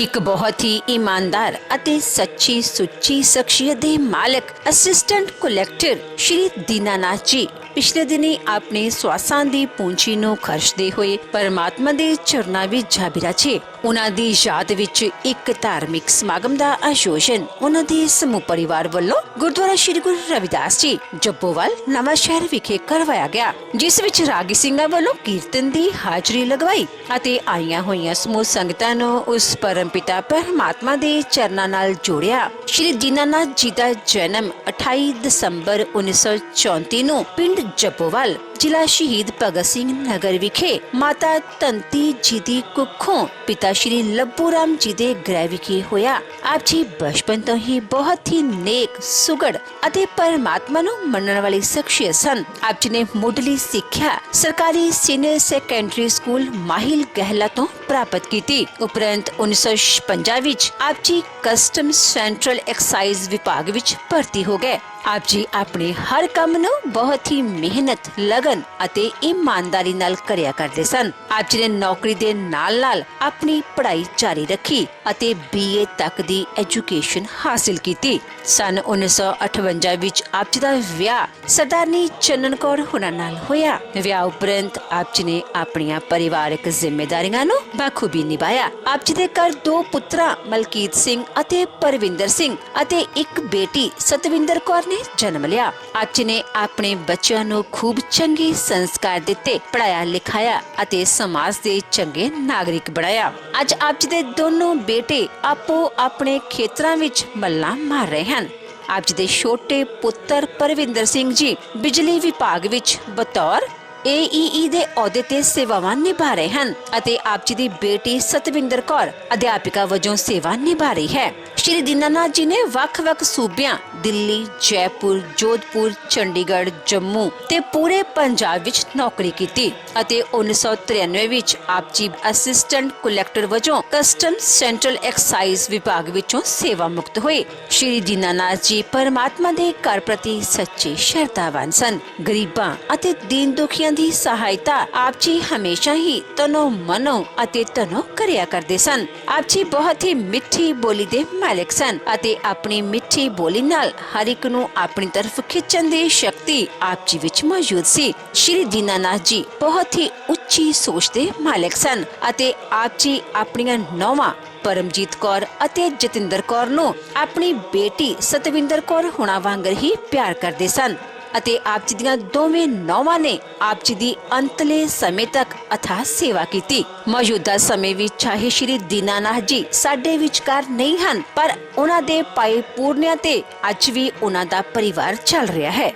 ਇੱਕ ਬਹੁਤ ਹੀ ਈਮਾਨਦਾਰ ਅਤੇ ਸੱਚੀ ਸੁੱਚੀ ਸ਼ਖਸੀਅਤ ਦੇ ਮਾਲਕ ਅਸਿਸਟੈਂਟ ਕਲੈਕਟਰ ਸ਼੍ਰੀ ਦੀਨਾਨਾਥ ਜੀ ਪਿਛਲੇ ਦਿਨੀ ਆਪਣੇ ਸਵਾਸਾਂ ਦੀ ਪੂੰਜੀ ਨੂੰ ਖਰਚਦੇ ਹੋਏ ਪਰਮਾਤਮਾ ਦੇ ਚਰਨਾਂ ਵਿੱਚ ਜਾ ਬਿਰਾਜੇ। ਉਹਨਾਂ ਦੀ ਯਾਦ ਵਿੱਚ ਇੱਕ ਧਾਰਮਿਕ ਸਮਾਗਮ ਦਾ ਆਯੋਜਨ ਉਹਨਾਂ ਦੇ ਸਮੂਹ ਪਰਿਵਾਰ ਵੱਲੋਂ ਗੁਰਦੁਆਰਾ ਸ਼੍ਰੀ ਗੁਰੂ ਰਵਿਦਾਸ ਜੀ ਜੱਬੋਵਾਲ ਨਵਾਂ ਸ਼ਹਿਰ ਵਿਖੇ ਕਰਵਾਇਆ ਗਿਆ, ਜਿਸ ਵਿੱਚ ਰਾਗੀ ਸਿੰਘਾਂ ਵੱਲੋਂ ਕੀਰਤਨ ਦੀ ਹਾਜ਼ਰੀ ਲਗਵਾਈ ਅਤੇ ਆਈਆਂ ਹੋਈਆਂ ਸਮੂਹ ਸੰਗਤਾਂ ਨੂੰ ਉਸ ਪਰਮਪਿਤਾ ਪਰਮਾਤਮਾ ਦੇ ਚਰਨਾਂ ਨਾਲ ਜੋੜਿਆ। ਸ਼੍ਰੀ ਦੀਨਾਨਾਥ ਜੀ ਦਾ ਜਨਮ 28 ਦਸੰਬਰ 1934 ਨੂੰ ਪਿੰਡ ਜੱਬੋਵਾਲ ਜ਼ਿਲ੍ਹਾ ਸ਼ਹੀਦ ਭਗਤ ਸਿੰਘ ਨਗਰ ਵਿਖੇ ਮਾਤਾ ਧੰਤੀ ਜੀ ਦੀ ਕੁੱਖੋਂ ਪਿਤਾ ਸ਼੍ਰੀ ਲੱਭੂ ਰਾਮ ਜੀ ਦੇ ਗ੍ਰਹਿ ਵਿਖੇ ਹੋਇਆ। ਆਪ ਜੀ ਬਚਪਨ ਤੋਂ ਹੀ ਬਹੁਤ ਹੀ ਨੇਕ, ਸੁਗੜ ਅਤੇ ਪਰਮਾਤਮਾ ਨੂੰ ਮੰਨਣ ਵਾਲੀ ਸ਼ਖਸੀਅਤ ਸਨ। ਆਪ ਜੀ ਨੇ ਮੁੱਢਲੀ ਸਿੱਖਿਆ ਸਰਕਾਰੀ ਸੀਨੀਅਰ ਸੈਕੰਡਰੀ ਸਕੂਲ ਮਾਹਿਲ ਗਹਿਲਾ ਤੋਂ ਪ੍ਰਾਪਤ ਕੀਤੀ। ਉਪਰੰਤ 1956 ਵਿੱਚ ਆਪ ਜੀ ਕਸਟਮ ਸੈਂਟਰਲ ਐਕਸਾਈਜ਼ ਵਿਭਾਗ ਵਿੱਚ ਭਰਤੀ ਹੋ ਗਏ। ਆਪ ਜੀ ਆਪਣੇ ਹਰ ਕੰਮ ਨੂੰ ਬਹੁਤ ਹੀ ਮਿਹਨਤ, ਲਗਨ ਅਤੇ ਇਮਾਨਦਾਰੀ ਨਾਲ ਕਰਿਆ ਕਰਦੇ ਸਨ। ਆਪ ਜੀ ਨੇ ਨੌਕਰੀ ਦੇ ਨਾਲ-ਨਾਲ ਆਪਣੀ ਪੜ੍ਹਾਈ ਜਾਰੀ ਰੱਖੀ ਅਤੇ BA ਤੱਕ ਦੀ ਐਜੂਕੇਸ਼ਨ ਹਾਸਿਲ ਕੀਤੀ। ਸਨ 1958 ਵਿੱਚ ਆਪ ਜੀ ਦਾ ਵਿਆਹ ਸਰਦਾਰਨੀ ਚੰਨਨ ਕੌਰ ਹੁਣਾਂ ਨਾਲ ਹੋਇਆ। ਵਿਆਹ ਉਪਰੰਤ ਆਪ ਜੀ ਨੇ ਆਪਣੀਆਂ ਪਰਿਵਾਰਕ ਜ਼ਿੰਮੇਵਾਰੀਆਂ ਨੂੰ ਬਖੂਬੀ ਨਿਭਾਇਆ। ਆਪ ਜੀ ਦੇ ਘਰ 2 ਪੁੱਤਰਾਂ ਮਲਕੀਤ ਸਿੰਘ ਅਤੇ ਪਰਵਿੰਦਰ ਸਿੰਘ ਅਤੇ ਇੱਕ ਬੇਟੀ ਸਤਵਿੰਦਰ ਕੌਰ ਨੇ ਜਨਮ ਲਿਆ। ਆਪ ਜੀ ਨੇ ਆਪਣੇ ਬੱਚਿਆਂ ਨੂੰ ਖੂਬ ਚੰਗੇ ਸੰਸਕਾਰ ਦਿੱਤੇ, ਪੜਾਇਆ ਲਿਖਾਇਆ ਅਤੇ ਸਮਾਜ ਦੇ ਚੰਗੇ ਨਾਗਰਿਕ ਬਣਾਇਆ। ਅੱਜ ਆਪ ਜੀ ਦੇ ਦੋਨੋਂ ਬੇਟੇ ਆਪੋ ਆਪਣੇ ਖੇਤਰਾਂ ਵਿੱਚ ਮੱਲਾਂ ਮਾਰ ਰਹੇ ਹਨ। ਆਪ ਜੀ ਦੇ ਛੋਟੇ ਪੁੱਤਰ ਪਰਵਿੰਦਰ ਸਿੰਘ ਜੀ ਬਿਜਲੀ ਵਿਭਾਗ ਵਿੱਚ ਬਤੌਰ AEE ਦੇ ਅਹੁਦੇ ਤੇ ਸੇਵਾਵਾਂ ਨਿਭਾ ਰਹੇ ਹਨ ਅਤੇ ਆਪ ਜੀ ਦੀ ਬੇਟੀ ਸਤਵਿੰਦਰ ਕੌਰ ਅਧਿਆਪਿਕਾ ਵਜੋਂ ਸੇਵਾ ਨਿਭਾ ਰਹੀ ਹੈ। ਸ਼੍ਰੀ ਦੀਨਾਨਾਥ ਜੀ ਨੇ ਵੱਖ-ਵੱਖ ਸੂਬਿਆਂ ਦਿੱਲੀ, ਜੈਪੁਰ, ਜੋਧਪੁਰ, ਚੰਡੀਗੜ੍ਹ, ਜੰਮੂ ਤੇ ਪੂਰੇ ਪੰਜਾਬ ਵਿੱਚ ਨੌਕਰੀ ਕੀਤੀ ਅਤੇ 1993 ਵਿੱਚ ਆਪ ਜੀ ਅਸਿਸਟੈਂਟ ਕਲੈਕਟਰ ਵਜੋਂ ਕਸਟਮ ਸੈਂਟਰਲ ਐਕਸਾਈਜ਼ ਵਿਭਾਗ ਵਿੱਚੋਂ ਸੇਵਾ ਮੁਕਤ ਹੋਏ। ਸ਼੍ਰੀ ਦੀਨਾਨਾਥ ਜੀ ਪਰਮਾਤਮਾ ਦੇ ਘਰ ਪ੍ਰਤੀ ਸੱਚੇ ਸ਼ਰਧਾਵਾਨ ਸਨ। ਗਰੀਬਾਂ ਅਤੇ ਦੀਨ ਦੁਖੀਆਂ ਦੀ ਸਹਾਇਤਾ ਆਪ ਜੀ ਹਮੇਸ਼ਾ ਹੀ ਤਨੋ ਮਨੋ ਅਤੇ ਤਨੋ ਕਰਿਆ ਕਰਦੇ ਸਨ। ਆਪ ਜੀ ਬਹੁਤ ਹੀ ਮਿੱਠੀ ਬੋਲੀ ਦੇ ਮਾਲਕ ਸਨ ਅਤੇ ਆਪਣੀ ਮਿੱਠੀ ਬੋਲੀ ਨਾਲ ਹਰ ਇੱਕ ਨੂੰ ਆਪਣੀ ਤਰਫ ਖਿੱਚਣ ਦੀ ਸ਼ਕਤੀ ਆਪ ਜੀ ਵਿੱਚ ਮੌਜੂਦ ਸੀ। ਸ਼੍ਰੀ ਦੀਨਾਨਾਥ ਜੀ ਬਹੁਤ ਹੀ ਉੱਚੀ ਸੋਚ ਦੇ ਮਾਲਕ ਸਨ ਅਤੇ ਆਪ ਜੀ ਆਪਣੀਆਂ ਨੌਵਾਂ ਪਰਮਜੀਤ ਕੌਰ ਅਤੇ ਜਤਿੰਦਰ ਕੌਰ ਨੂੰ ਆਪਣੀ ਬੇਟੀ ਸਤਵਿੰਦਰ ਕੌਰ ਹੁਣਾਂ ਵਾਂਗਰ ਹੀ ਪਿਆਰ ਕਰਦੇ ਸਨ ਅਤੇ ਆਪ ਜੀ ਦੀਆਂ ਦੋਵੇਂ ਨੌਵਾਂ ਨੇ ਆਪ ਜੀ ਦੀ ਅੰਤਲੇ ਸਮੇਂ ਤੱਕ ਅਥਾਹ ਸੇਵਾ ਕੀਤੀ। ਮੌਜੂਦਾ ਸਮੇਂ ਵਿੱਚ ਚਾਹੇ ਸ਼੍ਰੀ ਦੀਨਾਨਾਥ ਜੀ ਸਾਡੇ ਵਿਚਕਾਰ ਨਹੀਂ ਹਨ, ਪਰ ਉਹਨਾਂ ਦੇ ਪਾਏ ਪੂਰਨਿਆਂ ਤੇ ਅੱਜ ਵੀ ਉਹਨਾਂ ਦਾ ਪਰਿਵਾਰ ਚੱਲ ਰਿਹਾ ਹੈ।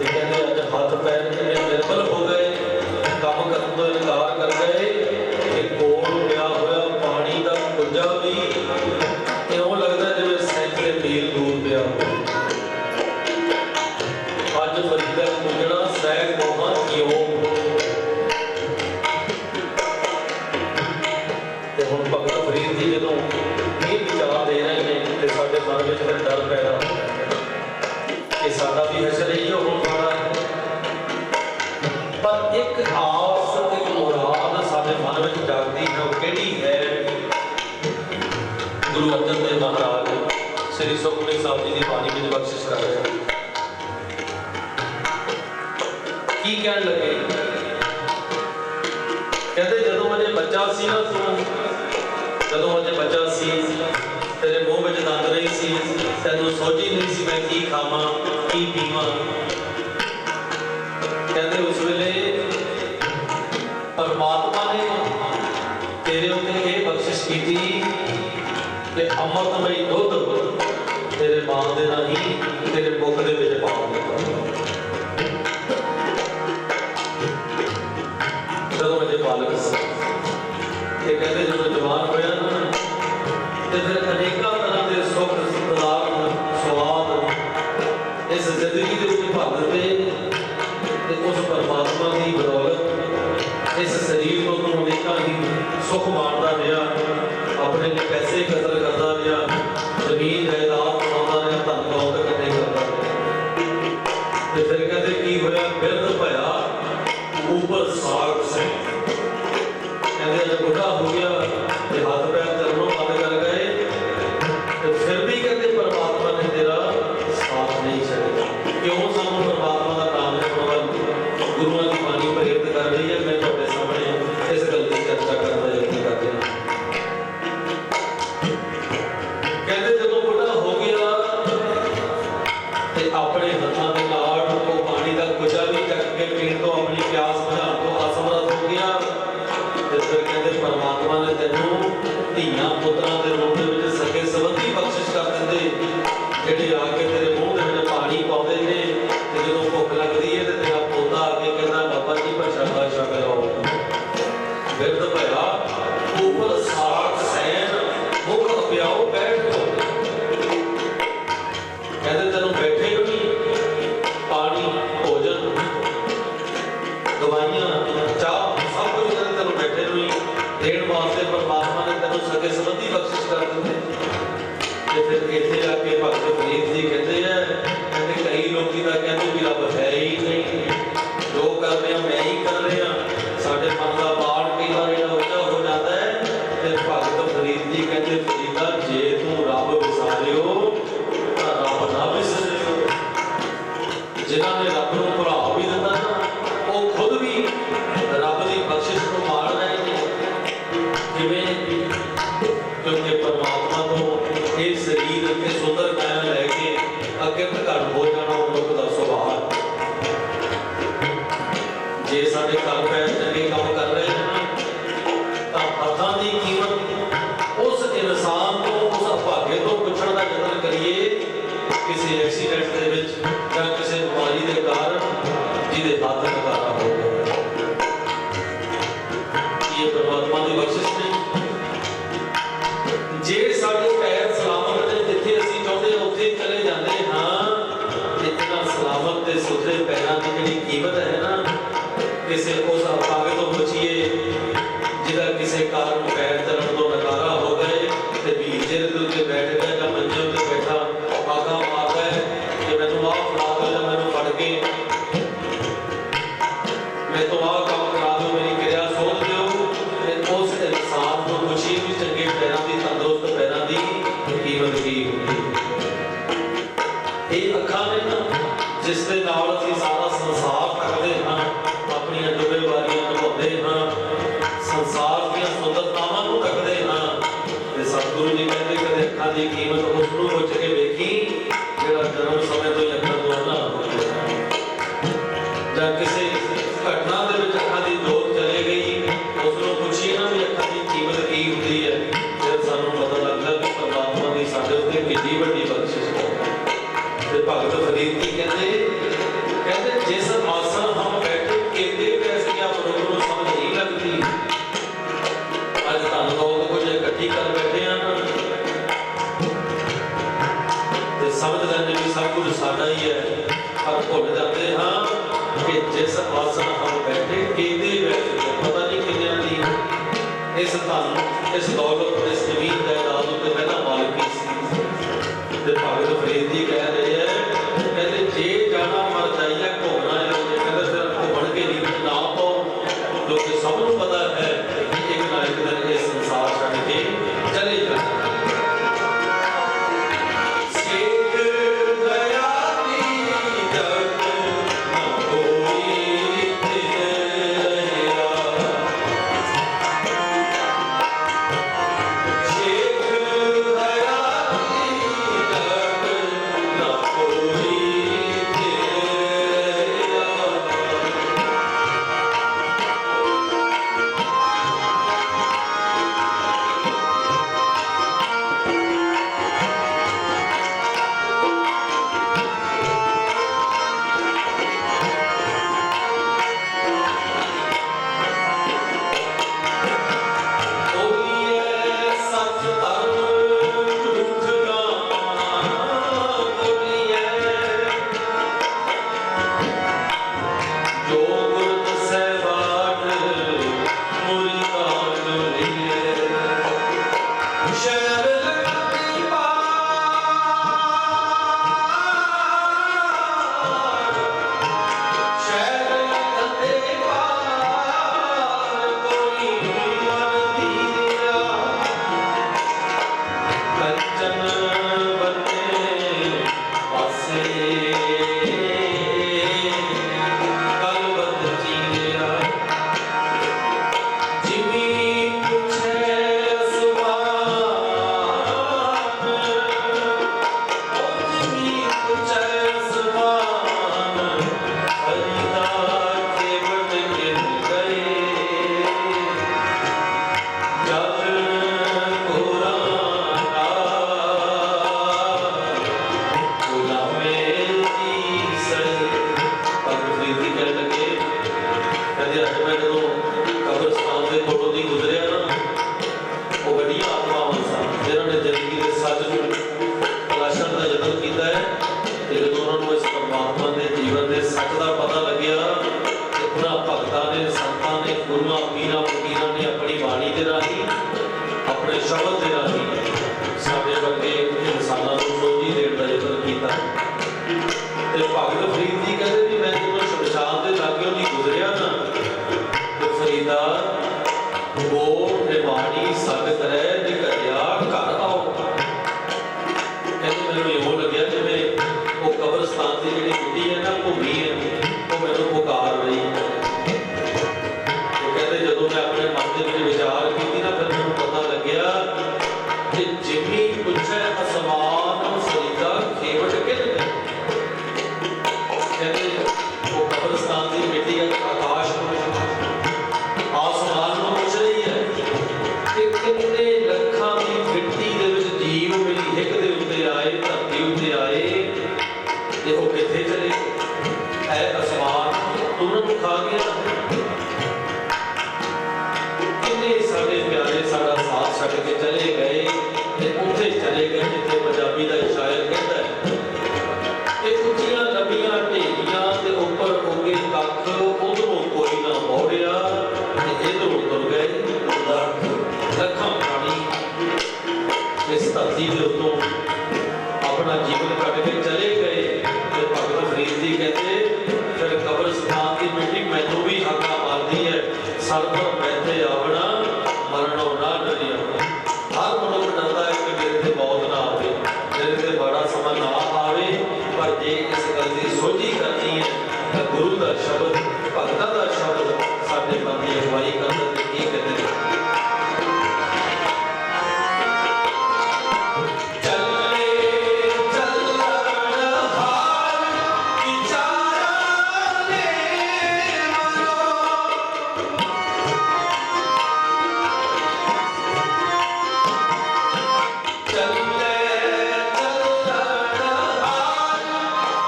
ते कहते अज हाथ पैर इन्ने निर्बल हो गए, काम करन तो इनकार कर गए कि कोल पिया होया पानी का कुंजा भी इउं लगदा जिवें सैकड़े मील दूर पिया होवे। अज फरीदा कुंजड़ा सै कोहां क्यों ते हुण भगत फरीद जी जदों ये विचार दे रहे हैं तो साडे मन में फिर डर पैदा होता है कि साडा भी हशर ही होने वाला है। पर एक आस एक मुराद साडे मन में जागती है, वो किहड़ी है? गुरु अर्जन देव महाराज श्री सुखमनी साहब जी की बाणी में बख्शिश कर रहे हैं। की कहन लगे? कहते जदों अजे बच्चा सी ना तू, जदों अजे बच्चा सी तेरे मुंह में दंद नहीं सी, तैनूं सोची नहीं सी मैं की खावां की पीवां। कहते उस वेले परमात्मा ने तेरे उत्ते ये बख्शिश की कि अमृतमई दुध तेरे मां दे राही तेरे मुख दे विच पाउंगा। जदों अजे बालक सी ते कहते जदों जवान होया ना ते फिर अनेकां तरह के सुख पदार्थ स्वाद इस जिंदगी के विच भर दिते ते उस परमात्मा की बदौलत इस शरीर को तू अनेकां ही सुख माणदा रहा, अपने लिए पैसे कदर करता रहा, जमीन जायदाद बनाता रहा, धन दौलत इकट्ठे करता रहा। ते फिर कहते की होया? बिरध भया ऊपर साग से। कहते जब बुढ़ा हो गया ते हाथ पैर चलनों बंद कर गए, तो फिर भी कहते परमात्मा ने तेरा साथ नहीं छड्डिया। क्यों सानू परमात्मा का नाम जपना गुरुओं की बाणी प्रेरित कर रही है? मैं तुहाडे सामने इस गल की चर्चा करने का यत्न कर रहा। कहते जदों बुढ़ा हो गया ते अपने हत्थां दे नाल वो पानी का कुचा भी चक के पीण तो अपनी प्यास बुझाउण तो असमर्थ हो गया। ते फिर कहते परमात्मा ने तैनूं धीआं पुत्रां दे रूप दे विच सगे संबंधी बख्शिश कर दिंदे, जिहड़े आके तेरे मूँह दे विच पानी पाउंदे ने ते जदों भुख लगदी है ते तेरा पोता आके कहंदा बाबा जी प्रशादा छक लओ। बिरध भया ऊपर साग सैन मुख पियाओ बैठ लो। कहते तेनों बैठे हो नहीं, पानी भोजन दवाइयां चाह सब कुछ तेनों बैठे हो नहीं देण वास्ते परमात्मा ने तेनों सगे संबंधी बख्शिश कर दिते। फिर इत्थे आके भगत फरीद जी कहते हैं, कहते कई लोग कहते भी रब है ही नहीं, जो कर रहे हैं मैं ही कर रहा। साडे मन का पाठ कई बार उच्चा हो जाता है। फिर भगत फरीद जी कहते फरीदा जे तू रब विसारियो तां रब ना विसरियो। जिन्होंने रब नूं भुला भी दिता ना, वो खुद भी रब की बख्शिश को मार रहे हैं। किवें? क्योंकि परमात्मा तो ये शरीर के सुंदर काया लैके अगे घट हो जाना मनुख का सुभाव। जे साडे घर पैर चंगे काम कर रहे हैं ना, तो हथां दी कीमत उस इंसान को उस अभागे तो पुछण का यतन करिए किसी एक्सीडेंट दे विच जां किसी बीमारी के कारण जिहदे हथ नकारा हो गया। ये परमात्मा की बख्शिश नहीं। जे साडे पैर सलामत ने जिथे असीं चाहुंदे उत्थे चले जांदे हां, इतना सलामत ते सुथरे पैरां की जिहड़ी कीमत है ना, किसी उस अभागे तो पुछिए जिहदा किसी कारण पैर चलण तो नकारा हो गए ते बीजे दे उत्ते बैठ गया जां मंजे उत्ते बैठा आगा मारदा है कि मैनूं आह फड़ा दो जां मैनूं फड़ के मैं तो आह काम करा दो, मेरी क्रिया सोध दिओ। ते उस इंसान को पुछिए भी चंगे पैरां दी तंदुरुस्त पैरां दी कीमत की होंदी। ये अखां ने ना जिस दे नाल असीं सारा संसार तकदे हां, अपनी जुम्मेवारियां निभाउंदे हां, संसार दीआं सुंदरतावां नूं तकदे हां। ते सतगुरु जी कहंदे कदे अखां दी कीमत उस नूं पुछ के वेखी जिहड़ा जन्म समय तो ही अखां तो अंधा हो गया, जां किसी घटना दे विच अखां दी जोत चले गई, उस नूं पुछिए ना भी अखां दी कीमत की हुंदी है। फिर सानूं पता लगदा कि परमात्मा दी साडे उत्ते कितनी वड्डी बख्शिश है। ते भगत फरीद जी कहंदे पर भुल जाते हाँ कि जिस आसन हम बैठे केदे बैठे पता नहीं किन्नियां दी इस धन इस दौलत इस जमीन जायदाद उत्ते पहला मालिकी सी ते भगत फरीद जी कह रहे हैं कहते जे जाना मर जाइए घूमना है कहते फिर घूमन के नींद ना पाओ क्योंकि सबनों पता है कि एक ना एक दिन ये संसार छड़ के चले जाए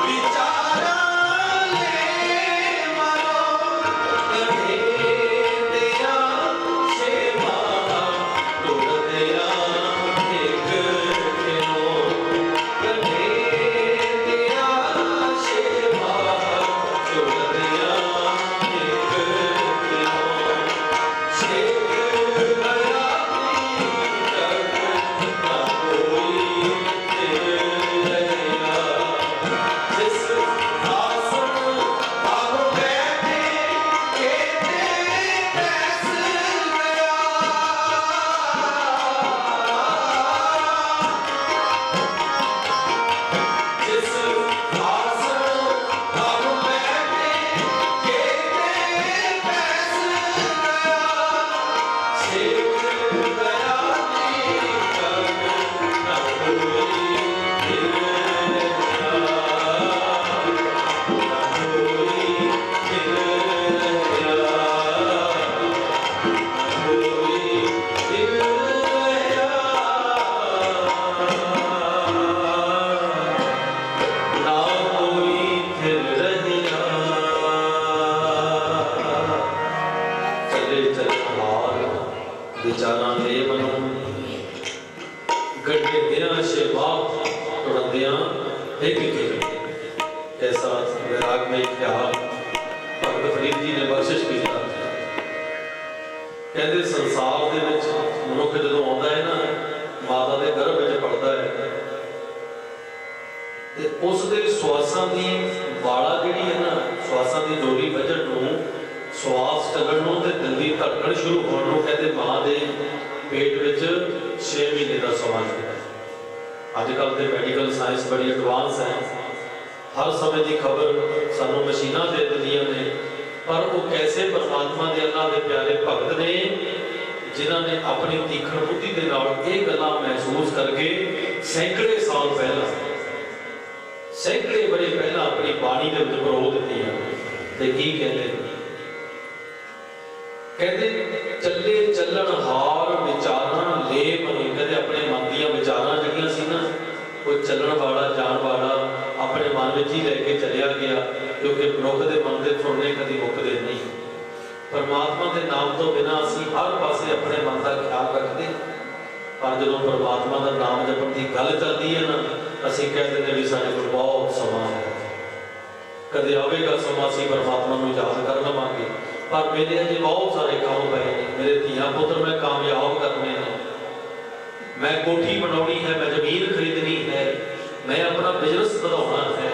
विचारा ले वैरागमई ख्याल भगत फरीद जी ने बख्शिश किया। कहते संसार दे विच मनुख जदों आउंदा है ना, माता दे गर्भ विच पलदा है ते उस दे श्वासां दी वाड़ा जिहड़ी है ना, श्वासां दी डोरी वजन नूं, श्वास चलण नूं ते दिल दी धड़कन शुरू होण नूं कहते मां दे पेट विच 6 महीने का समा लगदा है। अजकल तो मैडिकल साइंस बड़ी एडवांस है, हर समय की खबर सानू मशीनां दे दिंदियां ने, पर वो कैसे परमात्मा के अल्लाह के प्यारे भगत ने जिन्हां ने अपनी तीखण बुद्धि के नाल ये गल्लां महसूस करके सैकड़े साल पहला, सैकड़े बड़े पहला अपनी बाणी के विच परो दित्तियां। ते की कहते चले चलन हार विचारां ले मनी, कहते अपने मन दीयां विचारां जिहड़ियां सी ना, वो चलन वाला जान वाला अपने मन में ही लैके चलिया गया, क्योंकि मनुख के मन के सुनने कभी मुकते नहीं। परमात्मा के नाम तो बिना असी हर पासे अपने मन का ख्याल रखते, पर जो परमात्मा का नाम जपण की गल चलती है ना, असी कह देते भी साडे कोल बहुत समा है, कदे आवेगा समा असी परमात्मा नूं याद कर लवांगे, पर मेरे अजे बहुत सारे काम पे ने, मेरे धियां पुत्र मैं कामयाब करने हैं, मैं कोठी बनानी है, मैं जमीन खरीदनी है, मैं अपना बिजनेस बढ़ाना है।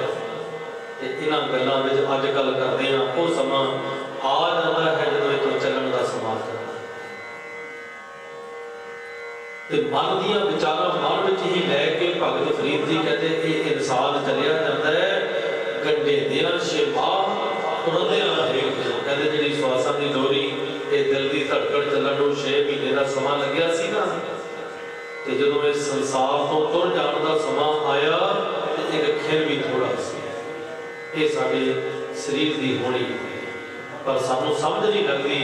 इन्हां गल्लां विच अजकल करदे हां, वो समा आ जाता है जदों इथों चलण दा समा ते मन दीयां विचारां मन विच ही लैके भगत फरीद जी कहते ये इंसान चलिया जाता है गंढेदियां शिवा उड़दियां हेठ। कहते जिहड़ी श्वासां दी डोरी ये दिल दी धड़कन चलण नूं 6 महीने का समा लग्या सी ना, ते जदों इस संसार तो तुर जाण दा समा आया ते एक खिर भी थोड़ा सी, ये साडे शरीर दी होनी, पर सानू समझ नहीं लगती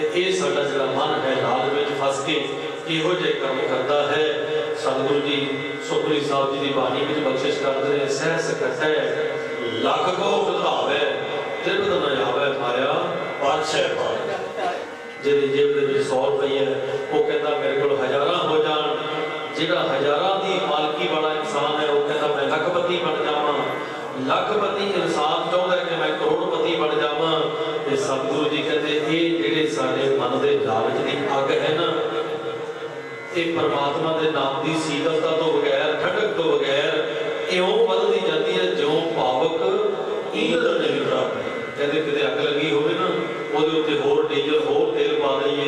कि ये साडा जिहड़ा मन है लाल विच फस के किहो जिहे काम करता है। सतगुरु जी सुखमनी साहब जी की बाणी में बख्शिश करते हैं, सह सकटै लख को विधावे त्रिपत न आवे माया पातशाह पाल। जिहदी जेब दे विच 100 रुपये है, वो कहता मेरे को हज़ारां हो जाण, जिहड़ा हज़ारां दी मालकी वाला इंसान है वो कहता मैं लखपति बन जावां, लखपति इंसान चाहुंदा है कि मैं करोड़पति बन जावां। ते सतगुरु जी कहते ये जिहड़े साडे मन दे लालच दी अग है ना, ये परमात्मा के नाम की शीतलता तो बगैर, ठंडक तो बगैर इउं बदलती जाती है ज्यों पावक ईंधन नहीं प्राप्त। कहते किते अग लगी होवे ना, ਉਹਦੇ ਉੱਤੇ ਹੋਰ ਡੀਜ਼ਲ ਹੋਰ ਤੇਲ ਪਾ ਦਈਏ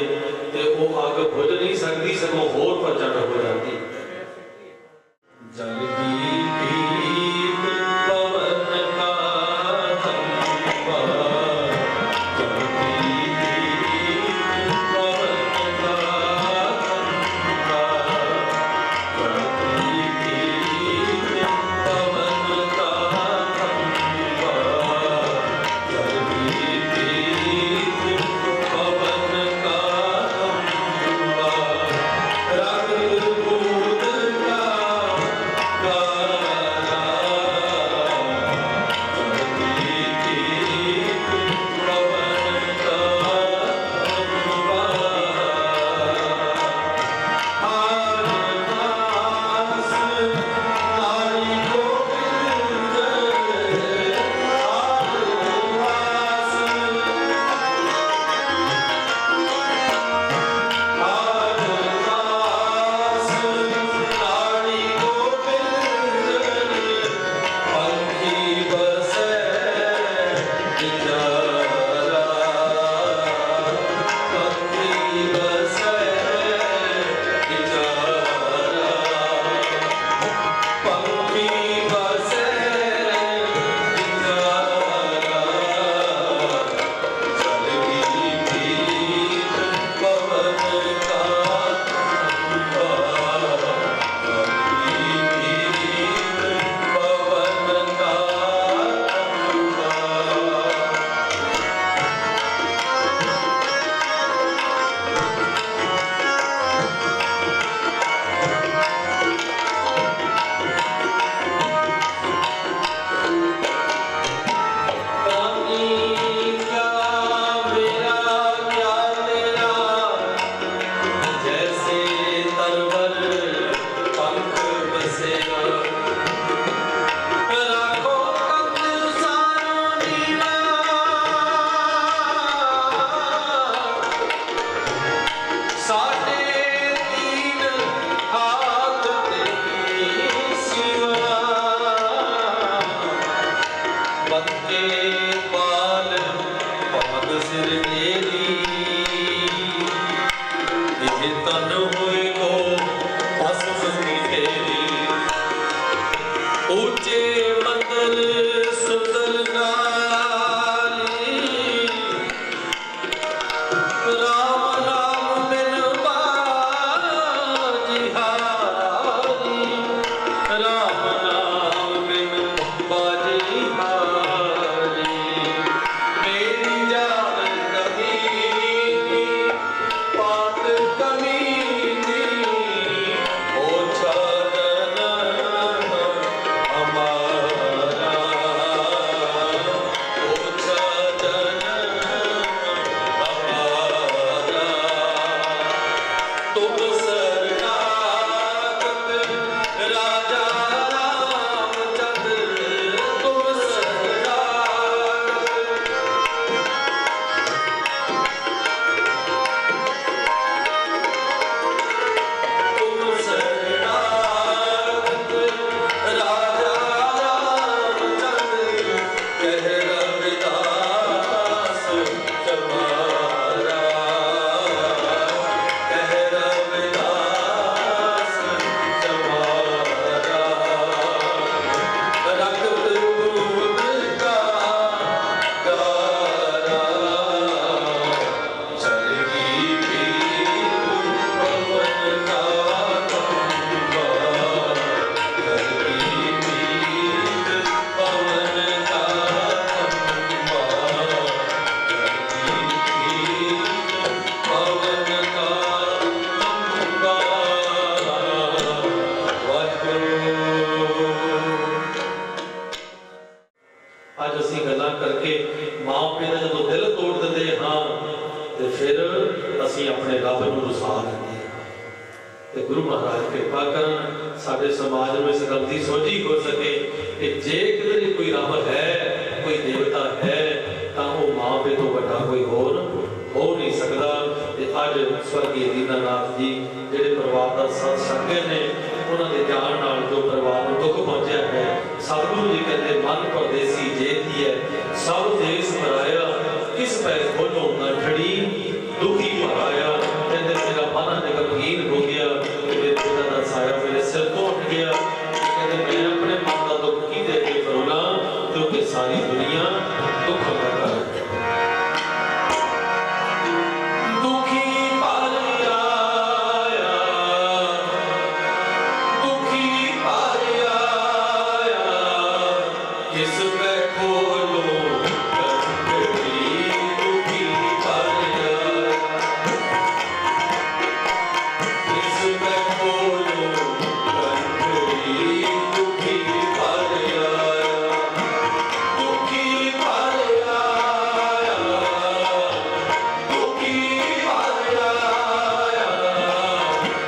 ਤੇ ਉਹ ਅੱਗ ਬੁਝ ਨਹੀਂ ਸਕਦੀ, ਸਗੋਂ ਹੋਰ ਪ੍ਰਚੰਡ ਹੋ ਜਾਂਦੀ। ਜਗ ਦੀ ਪ੍ਰੀਤ ਪਵਨ ਕਾ ਧੰਵਾ, ਜਗ ਦੀ ਪ੍ਰੀਤ ਪਵਨ ਕਾ ਧੰਵਾ, ਜਗ ਦੀ ਪ੍ਰੀਤ ਪਵਨ ਕਾ ਧੰਵਾ, जग की प्रीत पवन का धम्मा, रग बूंद का गाना, जग की प्रीत बच्चे बाल पाग सिर मेरी ये तन हुए को भस्म तेरी ऊंचे मंदिर सुंदर नारी राम राम बिन बाजी हारी राम राम बिन बाजी हारी मेरी जान कमीनी बात कमीनी ओछा जन हमारा ओछा जन हमारा तुम शरणागत राजा रामचंद्र तुम शरणागत तुम शरणागत राजा रामचंद्र कह रविदास तुम्हारा कह रविदास तुम्हारा रक्त दूध का गारा चलेगी पीर पवन का खंभा चलेगी पीर पवन का खंभा चलेगी पीर पवन का खंभा वाहिगुरू ਅੱਜ ਅਸੀਂ ਗੱਲਾਂ ਕਰਕੇ ਮਾਂ ਪਿਓ ਦਾ ਜਦੋਂ ਦਿਲ ਤੋੜ ਦਿੰਦੇ ਹਾਂ ਤੇ ਫਿਰ ਅਸੀਂ ਆਪਣੇ ਰੱਬ ਨੂੰ ਰੁਸਾ ਲੈਂਦੇ ਹਾਂ ਤੇ ਗੁਰੂ ਮਹਾਰਾਜ ਕਿਰਪਾ ਕਰਨ ਸਾਡੇ ਸਮਾਜ ਨੂੰ ਇਸ ਗੱਲ ਦੀ ਸੋਝੀ ਹੋ ਸਕੇ ਕਿ ਜੇ ਕਿਧਰੇ ਕੋਈ ਰੱਬ ਹੈ ਕੋਈ ਦੇਵਤਾ ਹੈ ਤਾਂ ਉਹ ਮਾਂ ਪਿਓ ਤੋਂ ਵੱਡਾ ਕੋਈ ਹੋਰ ਹੋ ਨਹੀਂ ਸਕਦਾ ਤੇ ਅੱਜ ਸਵਰਗੀ ਦੀਨਾਨਾਥ ਜੀ ਜਿਹੜੇ ਪਰਿਵਾਰ ਦਾ ਸਾਥ ਸੰਗੇ ਨੇ ਉਹਨਾਂ ਦੇ ਜਾਣ ਨਾਲ ਜੋ ਪਰਿਵਾਰ ਨੂੰ ਦੁੱਖ ਪਹੁੰਚਿਆ ਹੈ ਸਤਿਗੁਰੂ ਜੀ ਕਹਿੰਦੇ ਮਨ ਪਰਦੇਸੀ ਜੇਤੀ ਹੈ ਸਭ ਦੇਸ ਪਰਾਇਆ ਕਿਸ ਪੈ ਖੋਲੋ ਨਾ ਠੜੀ ਦੁਖੀ ਭਰਾਇਆ ਕਹਿੰਦੇ ਮੇਰਾ ਮਨ ਨਿਗਮਹੀਨ ਹੋ ਗਿਆ ਮੇਰੇ ਪਿਤਾ ਦਾ ਸਾਇਆ ਮੇਰੇ ਸਿਰ ਤੋਂ ਉੱਠ ਗਿਆ ਕਹਿੰਦੇ ਮੈਂ ਆਪਣੇ ਮਨ ਦਾ ਦੁੱਖ ਕੀ ਦੇ ਕੇ ਫਰੋਲਾਂ ਕਿਉਂਕਿ ਸਾਰੀ ਦੁਨੀਆ ਦੁੱਖ ਦਾ ਘਰ ਹੈ ਦੁਖੀ ਭਰਾਇਆ दुखी पाया किस पे खोलो कंकड़ी दुखी पाया किस पे खोलो कंकड़ी दुखी पाया दुखी पाया दुखी पाया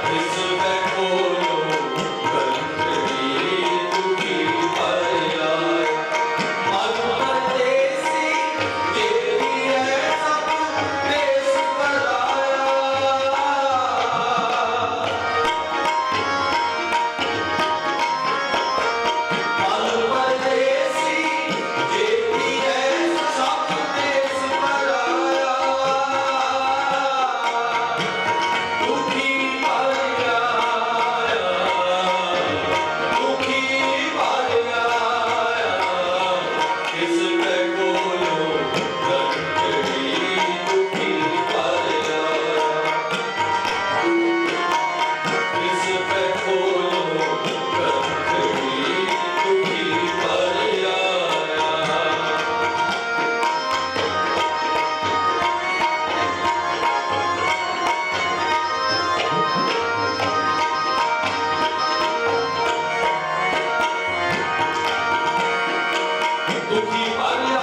किस पे खोलो कंकड़ी दुखी पाया मन परदेसी जेती है सब देश पराया मन परदेसी जेती है सब देश पराया दुखी पाया दुखी पाया किस पे खोलो कंकड़ी दुखी पाया किस पे खोलो कंकड़ी दुखी पाया दुखी पाया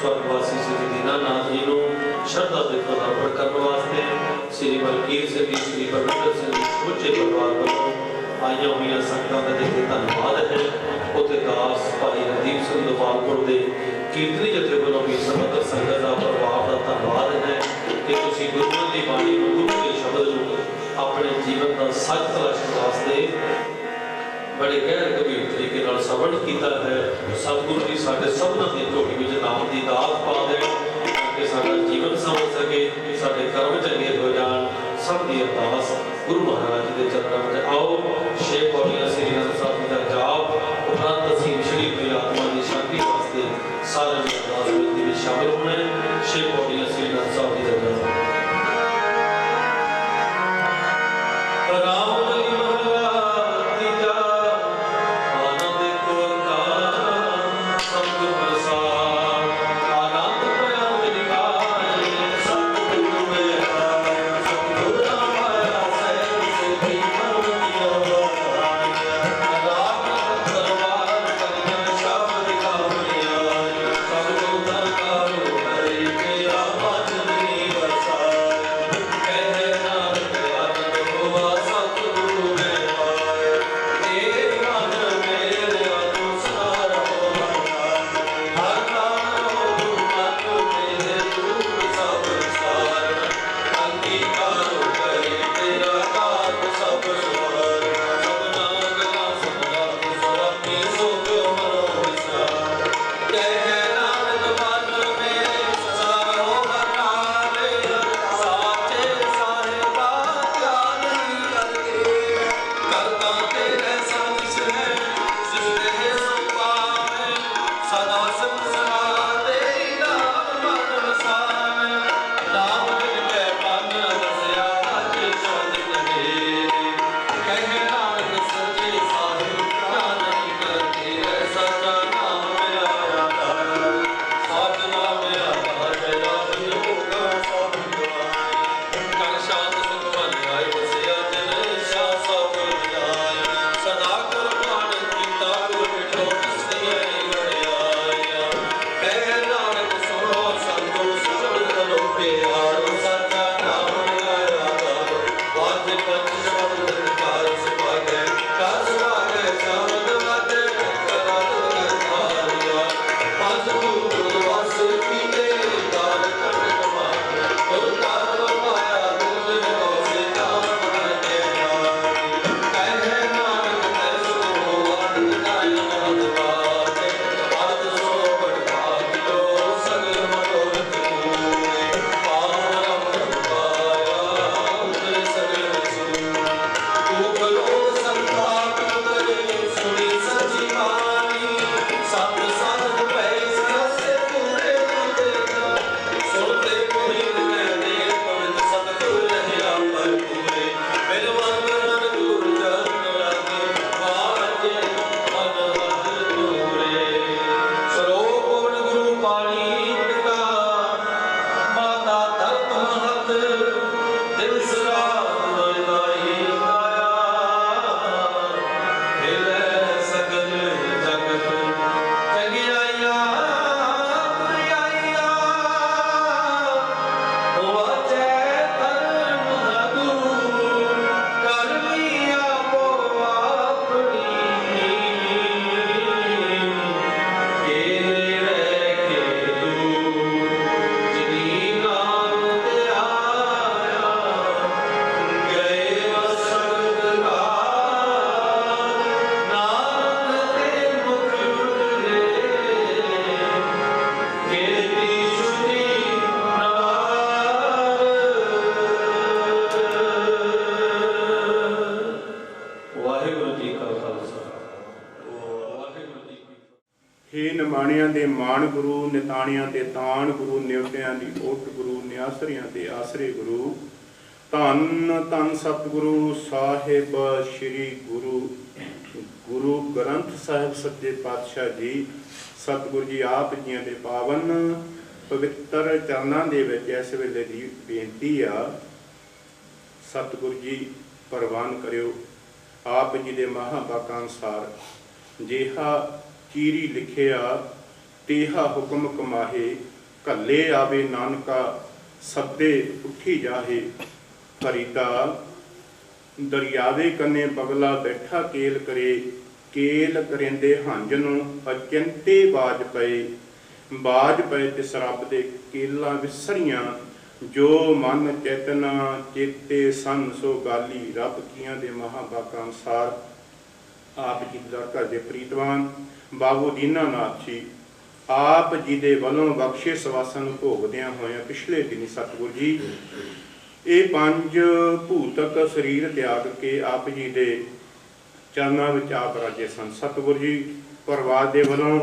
स्वर्गवासी श्री दीनानाथ जी को श्रद्धा ਦੇ ਫੁੱਲ ਅਰਪਣ ਕਰਨ ਵਾਸਤੇ श्री ਮਲਕੀਤ ਸਿੰਘ ਜੀ, श्री ਪਰਮਿੰਦਰ ਸਿੰਘ ਜੀ ਸਮੁੱਚੇ ਪਰਿਵਾਰ ਵੱਲੋਂ ਆਈਆਂ ਹੋਈਆਂ ਸੰਗਤਾਂ ਦਾ ਜਿੱਥੇ ਧੰਨਵਾਦ ਹੈ, ਉੱਥੇ ਦਾਸ ਭਾਈ ਰਣਦੀਪ ਸਿੰਘ ਗੋਪਾਲਪੁਰ ਦੇ ਕੀਰਤਨੀ ਜਥੇ ਵੱਲੋਂ ਵੀ ਸਮੁੱਚੀ ਸੰਗਤ ਦਾ ਪਰਿਵਾਰ ਦਾ ਧੰਨਵਾਦ ਹੈ ਕਿ ਤੁਸੀਂ ਗੁਰੂਆਂ ਦੀ ਬਾਣੀ ਨੂੰ, ਗੁਰੂ ਦੇ ਸ਼ਬਦ ਨੂੰ ਆਪਣੇ ਜੀਵਨ ਦਾ ਸੱਚ ਤਲਾਸ਼ਣ ਵਾਸਤੇ बड़े गहर गंभीर तरीके नाल श्रवण किया है। सतगुरु जी साडे सबना दी झोली विच नाम दी दात पा देण ताकि साडा जीवन संवर सके, साडे कर्म चंगे हो जाण। सब दी अरदास गुरु महाराज जी दे चरणों में आओ। छे पौड़ियां श्री हरिमंਦਰ ਸਾਹਿਬ जी दा जाप उपरंत असीं श्री मेरी आत्मा की शांति वास्ते सारे अरदास विधि में शामिल होना है। छे पौड़ियां श्री हरिमंਦਰ ਸਾਹਿਬ जी दा जाप। ਨਿਮਾਣਿਆਂ ਦੇ ਮਾਣ ਗੁਰੂ, ਨਿਤਾਣਿਆਂ ਤੇ ਤਾਣ ਗੁਰੂ, ਨਿਵਟਿਆਂ ਦੀ ਓਟ ਗੁਰੂ, ਨਿਆਸਰਿਆਂ ਤੇ ਆਸਰੇ ਗੁਰੂ। ਧੰਨ ਧੰਨ ਸਤਿਗੁਰੂ ਸਾਹਿਬ ਸ੍ਰੀ ਗੁਰੂ ਗ੍ਰੰਥ ਸਾਹਿਬ ਸੱਚੇ ਪਾਤਸ਼ਾਹ ਜੀ। ਸਤਿਗੁਰੂ ਜੀ ਆਪ ਜੀਆਂ ਦੇ ਪਾਵਨ ਪਵਿੱਤਰ ਚਰਨਾਂ ਦੇ ਵਿੱਚ ਇਸ ਵੇਲੇ ਦੀ ਬੇਨਤੀ ਆ, ਸਤਿਗੁਰੂ ਜੀ ਪ੍ਰਵਾਨ ਕਰਿਓ। ਆਪ ਜੀ ਦੇ ਮਹਾਂਵਾਕਾਂ ਅਨੁਸਾਰ ਜਿਹਾ ਚੀਰੀ ਲਿਖਿਆ तेहा हुक्म कमाहे, कल्ले आवे नानका, सद्दे उठी जाहे। फरीदाल दरियावे कन्ने बगला बैठा केल करे, केल करेंदे हंज नूं अचिंते बाज पए। बाज पए तिस रब दे केला विसरियां, जो मन चेतना चेते सन सो गाली। रब कीआं दे महाबाका अनुसार आप जी दा घर दे प्रीतवान बाबू दीनानाथ जी आप जी दे वलों बख्शे सवासन भोगदियां होया पिछले दिनी सतगुर जी ये पंज भूतक शरीर त्याग के आप जी दे चरणों में आप राजे सन। सतगुर जी परिवार के वलों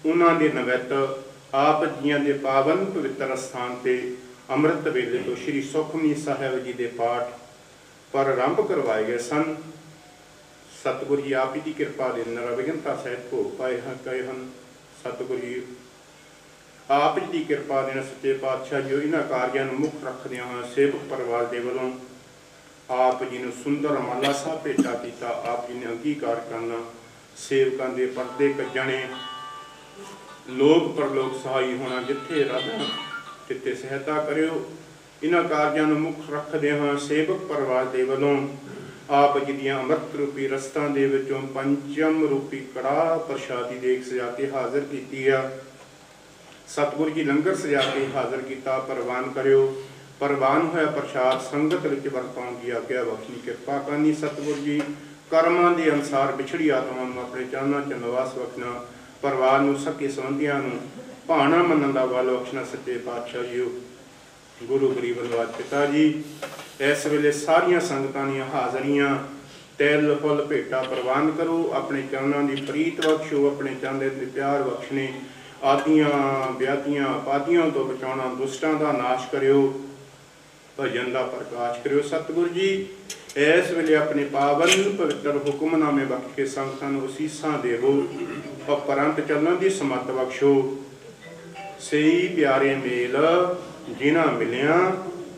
उन्होंने दे नवैत आप जियां दे पावन पवित्र स्थान से अमृत वेले तो श्री सुखमनी साहिब जी के पाठ प्रारंभ करवाए गए सन। सतगुर जी आप जी की कृपा दे निरविघनता सहित भोग पाए गए हैं। सतगुर जी आप जी की कृपा देना सच्चे पातशाह जो इन्होंने कार्यों मुख रखदियां होइयां सेवक परिवार के वलों आप जी ने सुंदर माला सा भेटा किया। आप जी ने अंगीकार करना सेवकों के परदे कजने लोक परलोक सहाई होना जिथे रब तिथे सहायता करियो। इन्होंने कार्यों मुख रखदे होइयां सेवक परिवार के वलों आप जी दियां अमृत रूपी रस्तां दे विचों पंचम रूपी कड़ाह प्रशादी देख सजा के हाजिर की। सतगुर जी लंगर सजा के हाजिर किया। प्रवान करियो। प्रवान होया प्रसाद संगत विच वरताउण दी आग्या बख्शनी कृपा करनी। सतगुर जी कर्मां दे अनुसार बिछड़ी आत्मा नूं अपने चरनां च निवास बख्शना। परिवार नूं सके संबंधियां नूं भाणा मनण दा बल बख्शना। सच्चे पातशाह जी गुरु गरीब नवाज पिता जी इस वेले सारिया संगतां दीयां हाज़रियां तिल फुल भेटा प्रवान करो। अपने चरणों की प्रीत बख्शो। अपने चरणों के प्यार बख्शने आदियां व्याधियां पादियों तो बचाना दुष्टां का नाश करियो भजन का प्रकाश करियो। सतगुर जी इस वेले अपने पावन पवित्र हुक्मनामे बख्श के संगतां नूं असीसां देवो। उपरंत चलण की समत बख्शो। सही प्यारे मेल जिन्हां मिलिया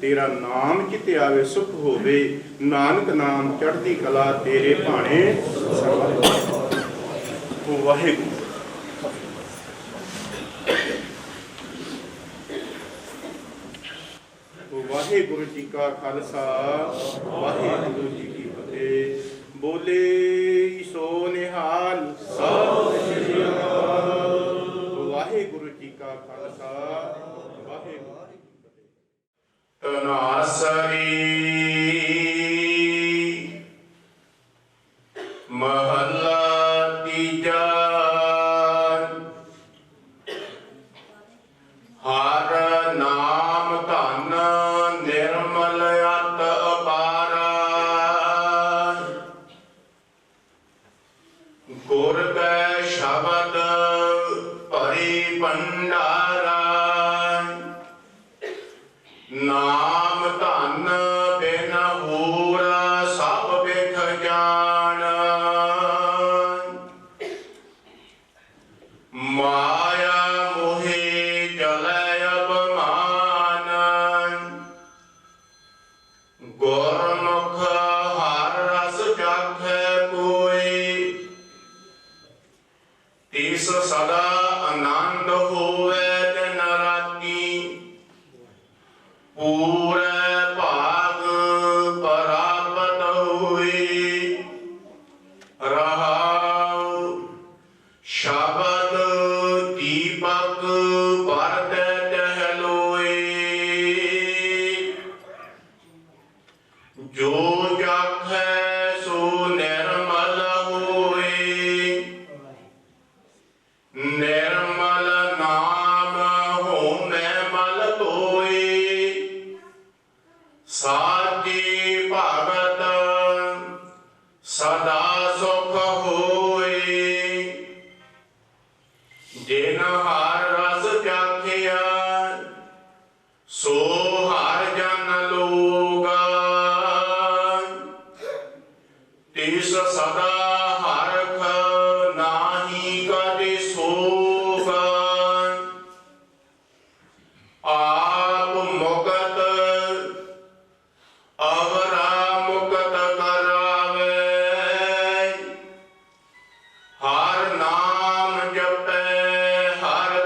तेरा नाम चिते आवे सुख होवे। नानक नाम चढ़ती कला तेरे भाणे वाहिगुरू। वाहिगुरू जी का खालसा वाहिगुरू जी की फतेह। बोले सो निहाल सत श्री अकाल। वाहिगुरू जी का खालसा वाहिगुरू जी की फतेह। तनासरी महला तीजा। हर नाम धन निर्मल अत अपारा। गुर कै शब्द भरी भंडारा। नाम धन बिन होर सब बिख जान। माया मोहे जलै अभिमान। गुरमुख हर रस चाखै कोई। तिस सदा आनंद होवे दिन राती। पूरे भाग प्राप्त हुई। रहाउ शब्द दीपक बरतै टहलोई। जो जाखै सो निर्मल होई। निर्मल नाम होमै मल धोई। साची भगत सदा सुख होई। जिन हर रस चाखिया सो हर जन लोगा। तिस सदा हरख नाही कति सोगा। आप मुकत अवरा मुकत करावे। हर नाम जपै हर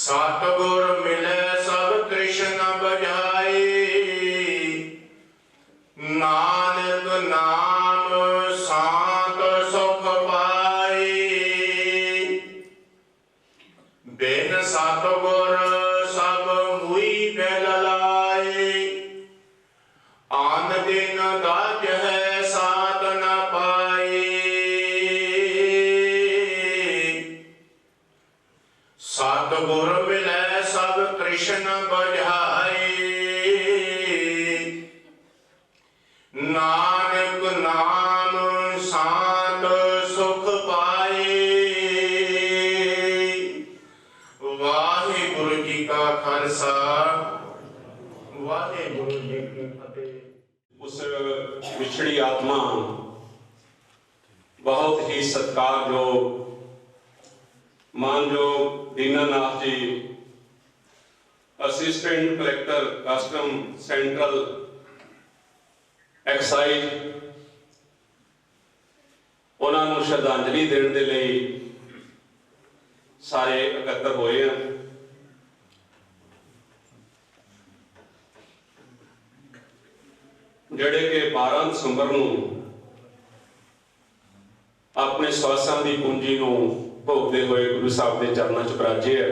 सतगुर मिले सब कृष्ण बजाए, नानक नाम शांत सुख पाए। बिन सतगुर सब मुई बैल लाए, आन दिन गाज है साध न पाए। सतगुर मिले सब कृष्ण बजाए, नानक नाम शांत सुख पाए। वाहिगुरु जी का खालसा, वाहिगुरु जी की फतेह। उस विछड़ी आत्मा बहुत ही सत्कारयोग मानयोग Dinanath ji, assistant collector custom central excise, उन्होंने श्रद्धांजलि देने के लिए सारे इकट्ठे होए हैं। ਜਿਹੜੇ कि 12 ਦਸੰਬਰ ਨੂੰ ਆਪਣੇ ਸਵਾਸਾਂ ਦੀ ਪੂੰਜੀ ਨੂੰ ਭੋਗਦੇ ਹੋਏ ਗੁਰੂ ਸਾਹਿਬ ਦੇ ਚਰਨਾਂ 'ਚ ਬਰਾਜੇ ਹੈ।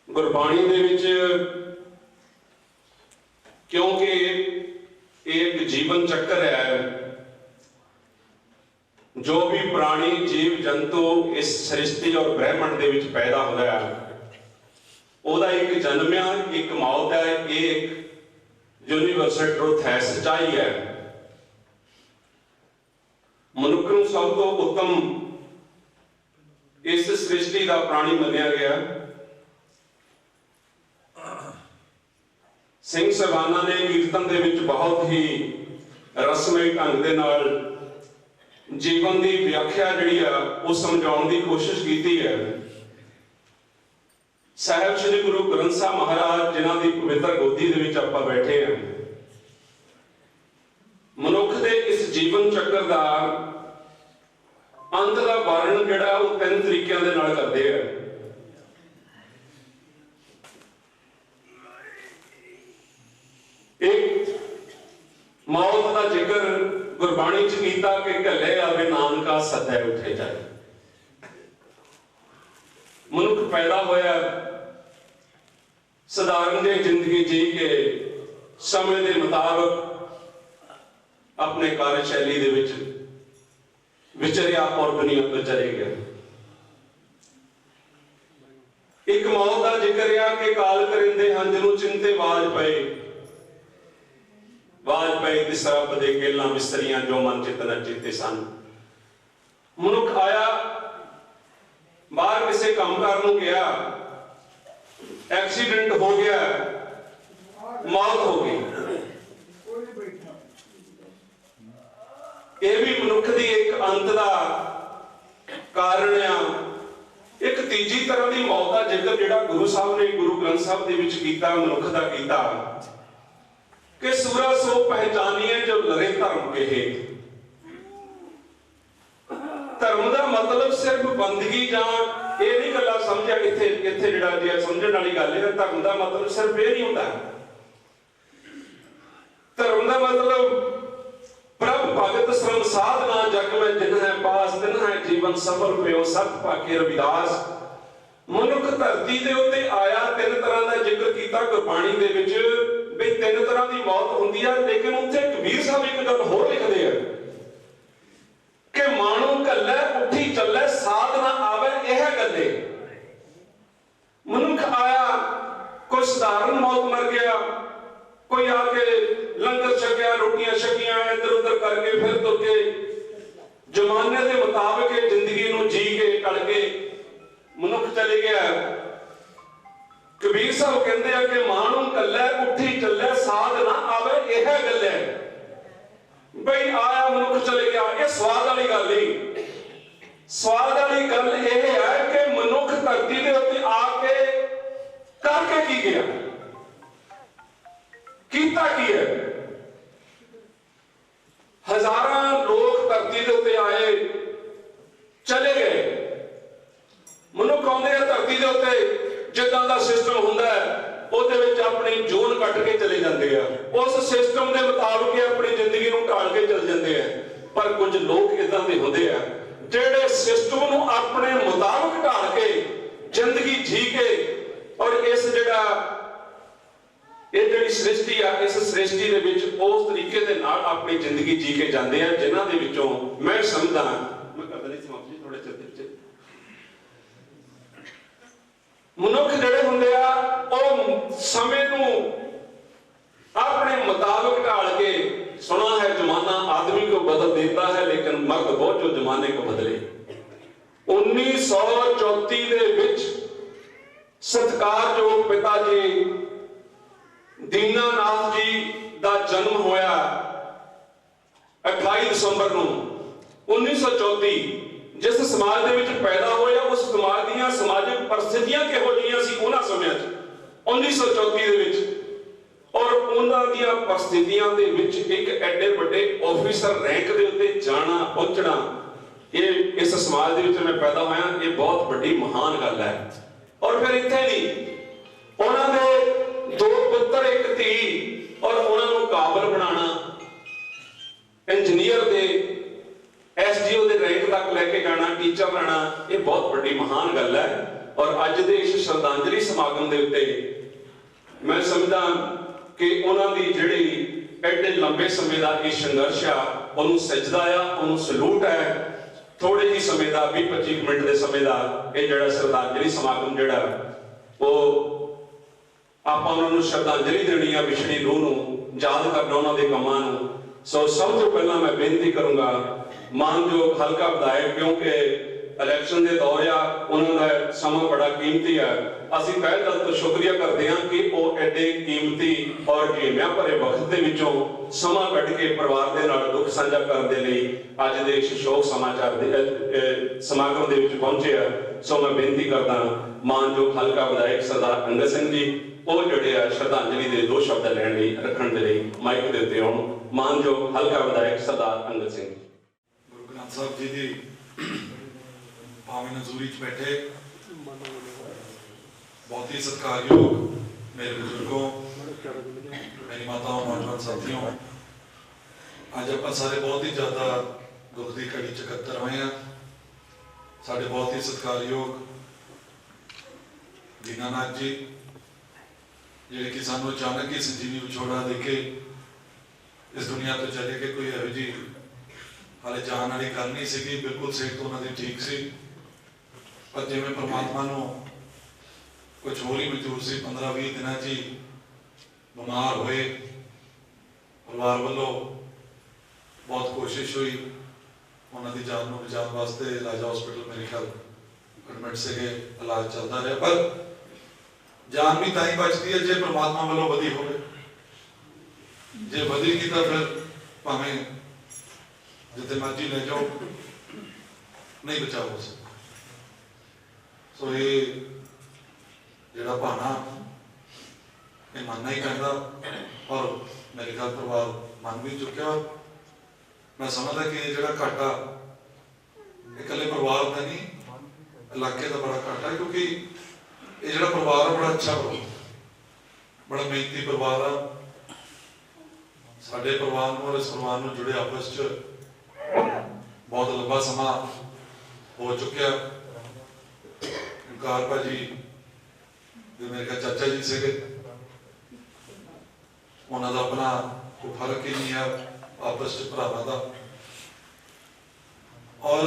ਗੁਰਬਾਣੀ ਦੇ ਵਿੱਚ ਕਿਉਂਕਿ ਇਹ ਇੱਕ ਜੀਵਨ ਚੱਕਰ ਹੈ, ਜੋ ਵੀ ਪ੍ਰਾਣੀ ਜੀਵ ਜੰਤੂ ਇਸ ਸ੍ਰਿਸ਼ਟੀ ਔਰ ਬ੍ਰਹਿਮੰਡ ਦੇ ਵਿੱਚ ਪੈਦਾ ਹੁੰਦਾ ਹੈ, ਉਹਦਾ ਇੱਕ ਜਨਮ ਹੈ, ਇੱਕ ਮੌਤ ਹੈ। ਇਹ ਇੱਕ यूनिवर्सल ट्रुथ है, सच्चाई है। मनुख को सब तो उत्तम इस सृष्टि का प्राणी मनिया गया। सिंह सवाना ने कीर्तन दे विच बहुत ही रसमय ढंग दे नाल जीवन की व्याख्या जिहड़ी आ वो समझाउण दी कोशिश की है। साहिब श्री गुरु ग्रंथ साहब महाराज जिन्हां दी पवित्र गोदी दे विच आपां बैठे हैं, मनुख दे इस जीवन चक्कर दा अंत दा वर्णन जिहड़ा वो 3 तरीकिਆਂ दे नाल करदे हैं। एक मौत दा जिक्र गुरबाणी च कीता कि घले आवे नानका सदै उठे जाए। मनुख पैदा होया साधारण जी जिंदगी जी के समय के मुताबिक अपने कार्यशैली दे विच विचरिया और दुनिया तो चले गया। एक मौत का जिक्र आ कि काल करिंदे हंज नूं चिंते वाज पे तिस रब दे गेलां विस्तरियां जो मन चित न चेते सन। मनुख आया बाहर किसी काम करने गया, एक्सीडेंट हो गया, मौत हो गई। यह भी मनुख की एक अंत का कारण आ। एक तीजी तरह की मौत का जिक्र जिहड़ा गुरु साहब ने गुरु ग्रंथ साहब दे विच कीता, मनुख का कीता कि सूरा सो पहचानिए जो लरे धर्म के हेत। धर्म का मतलब सिर्फ बंदगी जां ये नहीं गल्ला समझिया इत्थे जिहड़ा जी समझण वाली गल है। धर्म का मतलब सिर्फ ये नहीं होता। धर्म का मतलब प्रभ भगत श्रम साधना जग में जिन है पास दिन है जीवन सफल पियो सत पाके रविदास। मनुख धरती दे उत्ते आया 3 तरह का जिक्र कीता गुरबाणी दे विच भी 3 तरह की मौत हुंदी है। लेकिन उत्थे कबीर साहब एक गल होर लिखदे हैं कि मानू कल्ले उठी चले साध ना आवे। यह गले मनुख आया, कोई साधारण मौत मर गया, कोई आके लंगर छकिया, रोटियां छकियां, इधर उधर करके फिर तुर के जमाने के मुताबिक जिंदगी नूं जी के टल के मनुख चले गया। कबीर साहब कहते हैं कि मानू कल्ले उठी चले साध ना आवे। यह गले बई आया मनुख चले गया। ये स्वाद वाली गल नहीं। स्वाद वाली गल यह है कि मनुख धरती के उत्ते आके करके की गया, कीता की है। हजारां धरती के उत्ते आए चले गए। मनुख आउंदे ਜਿੱਦਾਂ ਦਾ ਸਿਸਟਮ ਹੁੰਦਾ ਹੈ ਉਹਦੇ ਵਿੱਚ ਆਪਣੀ ਜੂਨ ਕੱਟ ਕੇ ਚਲੇ ਜਾਂਦੇ ਆ, ਉਸ ਸਿਸਟਮ ਦੇ ਮੁਤਾਬਕ ਹੀ ਆਪਣੀ ਜ਼ਿੰਦਗੀ ਨੂੰ ਢਾਲ ਕੇ ਚਲੇ ਜਾਂਦੇ ਆ। ਪਰ ਕੁਝ ਲੋਕ ਇਦਾਂ ਦੇ ਹੁੰਦੇ ਆ ਜਿਹੜੇ ਸਿਸਟਮ ਨੂੰ ਆਪਣੇ ਮੁਤਾਬਕ ਢਾਲ ਕੇ ਜ਼ਿੰਦਗੀ ਜੀ ਕੇ ਔਰ ਇਸ ਜਿਹੜੀ ਸ੍ਰਿਸ਼ਟੀ ਆ, ਇਸ ਸ੍ਰਿਸ਼ਟੀ ਦੇ ਵਿੱਚ ਉਸ ਤਰੀਕੇ ਦੇ ਨਾਲ ਆਪਣੀ ਜ਼ਿੰਦਗੀ ਜੀ ਕੇ ਜਾਂਦੇ ਆ ਜਿਨ੍ਹਾਂ ਦੇ ਵਿੱਚੋਂ ਮੈਂ ਸਮਝਦਾ, ਮੈਂ ਕਰਦਾ ਨਹੀਂ ਸਮਾਪਤੀ ਥੋੜੇ ਚਿਰ ਦੇ ਵਿੱਚ, ਮਨੁੱਖ ਜਿਹੜੇ ਹੁੰਦੇ ਆ ਉਹ ਸਮੇਂ ਨੂੰ अपने मुताबिक ढाल के, सुना है जमाना आदमी को बदल देता है लेकिन मर्द बहुत जो जमाने को बदले। 1934 ਦੇ ਵਿੱਚ ਸਤਿਕਾਰਯੋਗ ਪਿਤਾ ਜੀ ਦੀਨਾਨਾਥ ਜੀ ਦਾ ਜਨਮ ਹੋਇਆ 28 ਦਸੰਬਰ ਨੂੰ 1934। ਜਿਸ ਸਮਾਜ ਦੇ ਵਿੱਚ ਪੈਦਾ ਹੋਇਆ ਉਸ ਸਮਾਜ ਦੀਆਂ ਸਮਾਜਿਕ ਪਰਿਸਥਿਤੀਆਂ ਕਿਹੋ ਜਿਹੀਆਂ ਸੀ ਉਹਨਾਂ ਸਮਿਆਂ 'ਚ 1934 ਦੇ ਵਿੱਚ, ਔਰ ਉਹਨਾਂ ਦੀਆਂ ਪਰਿਸਥਿਤੀਆਂ ਦੇ ਵਿੱਚ ਇੱਕ ਐਡੇ ਵੱਡੇ ਆਫੀਸਰ ਰੈਂਕ ਦੇ ਉੱਤੇ ਜਾਣਾ ਪਹੁੰਚਣਾ, ਇਹ ਇਸ ਸਮਾਜ ਦੇ ਵਿੱਚ ਮੈਂ ਪੈਦਾ ਹੋਇਆ, ਇਹ ਬਹੁਤ ਵੱਡੀ ਮਹਾਨ ਗੱਲ ਹੈ। ਔਰ ਫਿਰ ਇੱਥੇ ਨਹੀਂ, ਉਹਨਾਂ ਦੇ 2 ਪੁੱਤਰ 1 ਧੀ, ਔਰ ਉਹਨਾਂ ਨੂੰ ਕਾਬਲ ਬਣਾਉਣਾ, ਇੰਜੀਨੀਅਰ ਦੇ ਐਸਡੀਓ ਦੇ ਰੈਂਕ ਤੱਕ ਲੈ ਕੇ ਜਾਣਾ, ਟੀਚਰ ਬਣਾਉਣਾ, ਇਹ ਬਹੁਤ ਵੱਡੀ ਮਹਾਨ ਗੱਲ ਹੈ। ਔਰ ਅੱਜ ਦੇ ਇਸ ਸ਼ਰਧਾਂਜਲੀ ਸਮਾਗਮ ਦੇ ਉੱਤੇ ਮੈਂ ਸਮਝਦਾ ਕਿ ਉਹਨਾਂ ਦੀ ਜਿਹੜੀ ਐਡੇ ਲੰਬੇ ਸਮੇਂ ਦਾ ਇਹ ਸੰਘਰਸ਼ ਆ, ਉਹਨੂੰ ਸਜਦਾ ਆ, ਉਹਨੂੰ ਸਲੂਟ ਹੈ। ਥੋੜੇ ਹੀ ਸਮੇਂ ਦਾ 20-25 ਮਿੰਟ ਦੇ ਸਮੇਂ ਦਾ ਇਹ ਜਿਹੜਾ ਸ਼ਰਧਾਂਜਲੀ ਸਮਾਗਮ ਜਿਹੜਾ ਉਹ ਆਪਾਂ ਉਹਨਾਂ ਨੂੰ ਸ਼ਰਧਾਂਜਲੀ ਦੇਣੀ ਆ, ਵਿਛੜੀ ਰੂਹ ਨੂੰ ਯਾਦ ਕਰਨਾ, ਉਹਨਾਂ ਦੇ ਕੰਮਾਂ ਨੂੰ। ਸੋ ਸਭ ਤੋਂ ਪਹਿਲਾਂ ਮੈਂ ਬੇਨਤੀ ਕਰੂੰਗਾ ਮਾਨਯੋਗ ਹਲਕਾ ਵਿਧਾਇਕ, ਕਿਉਂਕਿ ਇਲੈਕਸ਼ਨ ਦੇ ਦੌਰ ਆ, ਉਹਨਾਂ ਦਾ ਸਮਾਂ ਬੜਾ ਕੀਮਤੀ ਆ, ਅਸੀਂ ਪਹਿਲ ਦਿਲ ਤੋਂ ਸ਼ੁਕਰੀਆ ਕਰਦੇ ਹਾਂ ਕਿ ਉਹ ਐਡੇ ਕੀਮਤੀ ਔਰ ਗੇਮਿਆਂ ਭਰੇ ਵਕਤ ਦੇ ਵਿੱਚੋਂ ਸਮਾਂ ਕੱਢ ਕੇ ਪਰਿਵਾਰ ਦੇ ਨਾਲ ਦੁੱਖ ਸਾਂਝਾ ਕਰਨ ਦੇ ਲਈ ਅੱਜ ਦੇ ਇਸ ਸ਼ੋਕ ਸਮਾਚਾਰ ਦੇ ਸਮਾਗਮ ਦੇ ਵਿੱਚ ਪਹੁੰਚੇ ਆ। ਸੋ ਮੈਂ ਬੇਨਤੀ ਕਰਦਾ ਮਾਨਯੋਗ ਹਲਕਾ ਵਿਧਾਇਕ ਸਰਦਾਰ ਅੰਗਦ ਸਿੰਘ ਜੀ, ਉਹ ਜਿਹੜੇ ਆ ਸ਼ਰਧਾਂਜਲੀ ਦੇ 2 ਸ਼ਬਦ ਲੈਣ ਲਈ ਰੱਖਣ ਦੇ ਲਈ ਮਾਈਕ ਦੇ ਉੱਤੇ ਆਉਣ। ਮਾਨਯੋਗ ਹਲਕਾ ਵਿਧਾਇਕ ਸਰਦਾਰ ਅੰਗਦ ਸਿੰਘ। ਗੁਰੂ ਗ੍ਰੰਥ ਸਾਹਿਬ ਜੀ ਦੀ ਭਾਵੇਂ ਨਜ਼ੂਰੀ 'ਚ ਬੈਠੇ बहुत ही सत्कारयोग मेरे बुजुर्गों, मेरी माताओं, नौजवान साथियों, आज आप सारे बहुत ही ज़्यादा दुख की घड़ी च इकट्ठे होए हैं। साढ़े बहुत ही सत्कारयोग दीनानाथ जी जिहड़े कि सानू अचानक ही संजीवनी विछोड़ा दे के इस दुनिया तो चले गए। कोई इहो जी हाले जान वाली गल नहीं सी, बिल्कुल सेहत तो उन्होंने ठीक सी, पर जिवें परमात्मा नूं कुछ होर ही मंजूर से 15-20 दिनों ही बीमार होए। परिवार वालों बहुत कोशिश हुई, उन्होंने जान को बचाने वास्ते राजा हॉस्पिटल मेरे ख्याल एडमिट से इलाज चलता रहा, पर जान भी ताई बचती है जे परमात्मा वालों वधी हो, जे वधेगी तो फिर भावें जिते मर्जी ले जाओ नहीं बचा हो सकता। सो ये ਜਿਹੜਾ ਭਾਣਾ ਇਹ ਮੰਨਣਾ ਹੀ ਪੈਂਦਾ, ਔਰ ਮੇਰੇ ਖਿਆਲ ਪਰਿਵਾਰ ਮੰਨ ਵੀ ਚੁੱਕਿਆ। ਮੈਂ ਸਮਝਦਾ ਕਿ ਇਹ ਜਿਹੜਾ ਘਾਟਾ ਇਹ ਇਕੱਲੇ ਪਰਿਵਾਰ ਦਾ ਨਹੀਂ, ਇਲਾਕੇ ਦਾ ਬੜਾ ਘਾਟਾ ਹੈ, ਕਿਉਂਕਿ ਇਹ ਜਿਹੜਾ ਪਰਿਵਾਰ ਆ ਬੜਾ ਅੱਛਾ ਪਰਿਵਾਰ, ਬੜਾ ਮਿਹਨਤੀ ਪਰਿਵਾਰ ਆ। ਸਾਡੇ ਪਰਿਵਾਰ ਨੂੰ ਔਰ ਇਸ ਪਰਿਵਾਰ ਨੂੰ ਜੁੜੇ ਆਪਸ 'ਚ ਬਹੁਤ ਲੰਬਾ ਸਮਾਂ ਹੋ ਚੁੱਕਿਆ। ਓਂਕਾਰ ਭਾਜੀ जो मेरे चाचा जी से उन्होंने अपना कोई फर्क ही नहीं है आपस च भरावां दा, और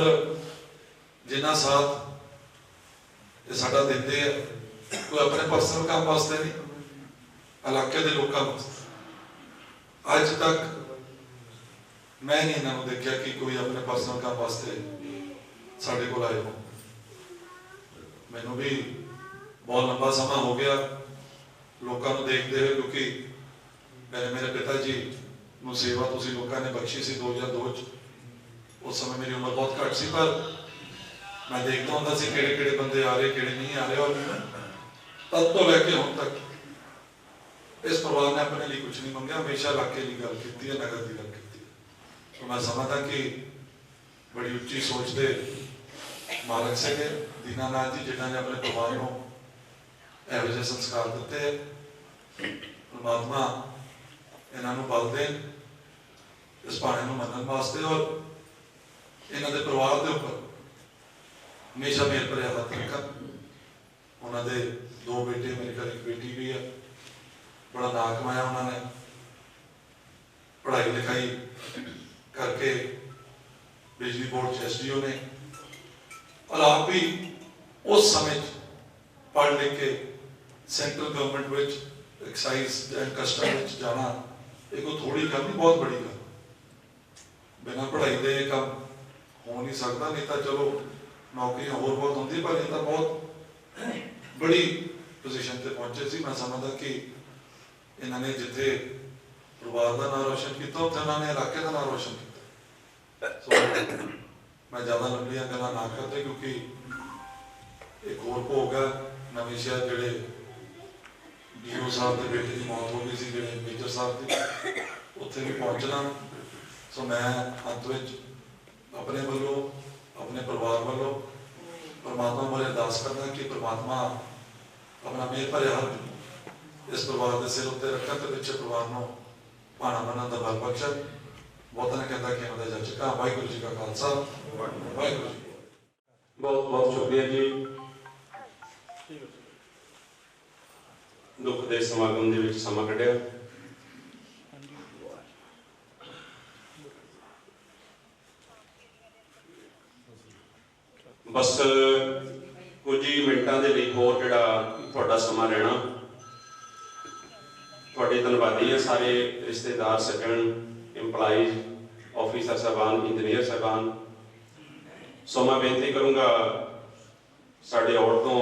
जिन्ना साथ ये साडा दिंदे है कोई अपने पर्सनल काम वास्ते नहीं, इलाके के लोगों वास्ते। अज तक मैं नहीं इन्होंने देखा कि कोई अपने पर्सनल काम वास्ते साडे कोल आए हो। मैनू भी बहुत लंबा समा हो गया लोगों को देखते हुए, क्योंकि मेरे पिता जी को सेवा तुसी लोगों ने बख्शी सी 2002 उस समय मेरी उम्र बहुत घट सी, पर मैं देखता होंदा सी किहड़े बंदे आ रहे किहड़े नहीं आ रहे, और तब तो लैके हुण तक इस परिवार ने अपने लिए कुछ नहीं मंगया, हमेशा इलाके की गल की है, नगर की गल की। तो मैं समझदा कि बड़ी उच्ची सोच के मालक से दीनानाथ जी जिन्होंने अपने परिवार को ਇਹੋ ਜਿਹੇ ਸੰਸਕਾਰ ਦਿੱਤੇ ਹੈ। ਪਰਮਾਤਮਾ ਇਹਨਾਂ ਨੂੰ ਬਲ ਦੇ ਇਸ ਬਾਣੇ ਨੂੰ ਮੰਨਣ ਵਾਸਤੇ, ਔਰ ਇਹਨਾਂ ਦੇ ਪਰਿਵਾਰ ਦੇ ਉੱਪਰ ਹਮੇਸ਼ਾ ਮੇਰ ਭਰਿਆ ਹੱਥ ਰੱਖਣ। ਉਹਨਾਂ ਦੇ 2 ਬੇਟੇ, ਮੇਰੇ ਘਰ ਇੱਕ ਬੇਟੀ ਵੀ ਹੈ। ਬੜਾ ਨਾਂ ਕਮਾਇਆ ਉਹਨਾਂ ਨੇ, ਪੜ੍ਹਾਈ ਲਿਖਾਈ ਕਰਕੇ ਬਿਜਲੀ बोर्ड ਚ SDO ने, और आप भी उस समय पढ़ लिख के सेंट्रल गवर्नमेंट विच एक्साइज एंड कस्टम विच जाना ये कोई थोड़ी गल नहीं, बहुत बड़ी गल। बिना पढ़ाई के काम हो नहीं सकता, नहीं तो चलो नौकरियां होर बहुत होंगी, पर ये तो बहुत बड़ी पोजीशन ते पहुंचे सी। मैं समझदा कि इन्होंने जिथे परिवार का नाम रोशन किया उत्थे उन्होंने इलाके का नाम रोशन किया। सो मैं ज़्यादा लंबियां गल्लां ना करते, क्योंकि एक होर भोग है नवीं शहर जिहड़े DO साहब के बेटे की मौत हो गई सी, जिहड़े मेजर साहब की, उत्थे भी पहुंचना। सो मैं अंत विच अपने वालों अपने परिवार वालों परमात्मा मुझे अरदास करना कि परमात्मा अपना मेहर भरे हथ इस परिवार के सिर उत्ते रखन ते पिछे परिवार नूं भाणा बनण दा बल बख्शण। बहुता ने कहता कि मैं जा चुका। वाहिगुरू जी का खालसा, वाहिगुरू जी। बहुत बहुत शुक्रिया जी। दुख के समागम ਦੇ ਵਿੱਚ ਸਮਾਂ ਕੱਢਿਆ। बस कुछ ही मिनटां ਦੇ ਲਈ ਹੋਰ ਜਿਹੜਾ ਤੁਹਾਡਾ ਸਮਾਂ ਲੈਣਾ। ਤੁਹਾਡੇ ਧੰਨਵਾਦੀ ਆ ਸਾਰੇ ਰਿਸ਼ਤੇਦਾਰ, ਸੱਜਣ, एम्प्लॉइज, ऑफिसर साहबान, इंजीनियर साहबान। सो मैं बेनती करूँगा साढ़े औड़ तो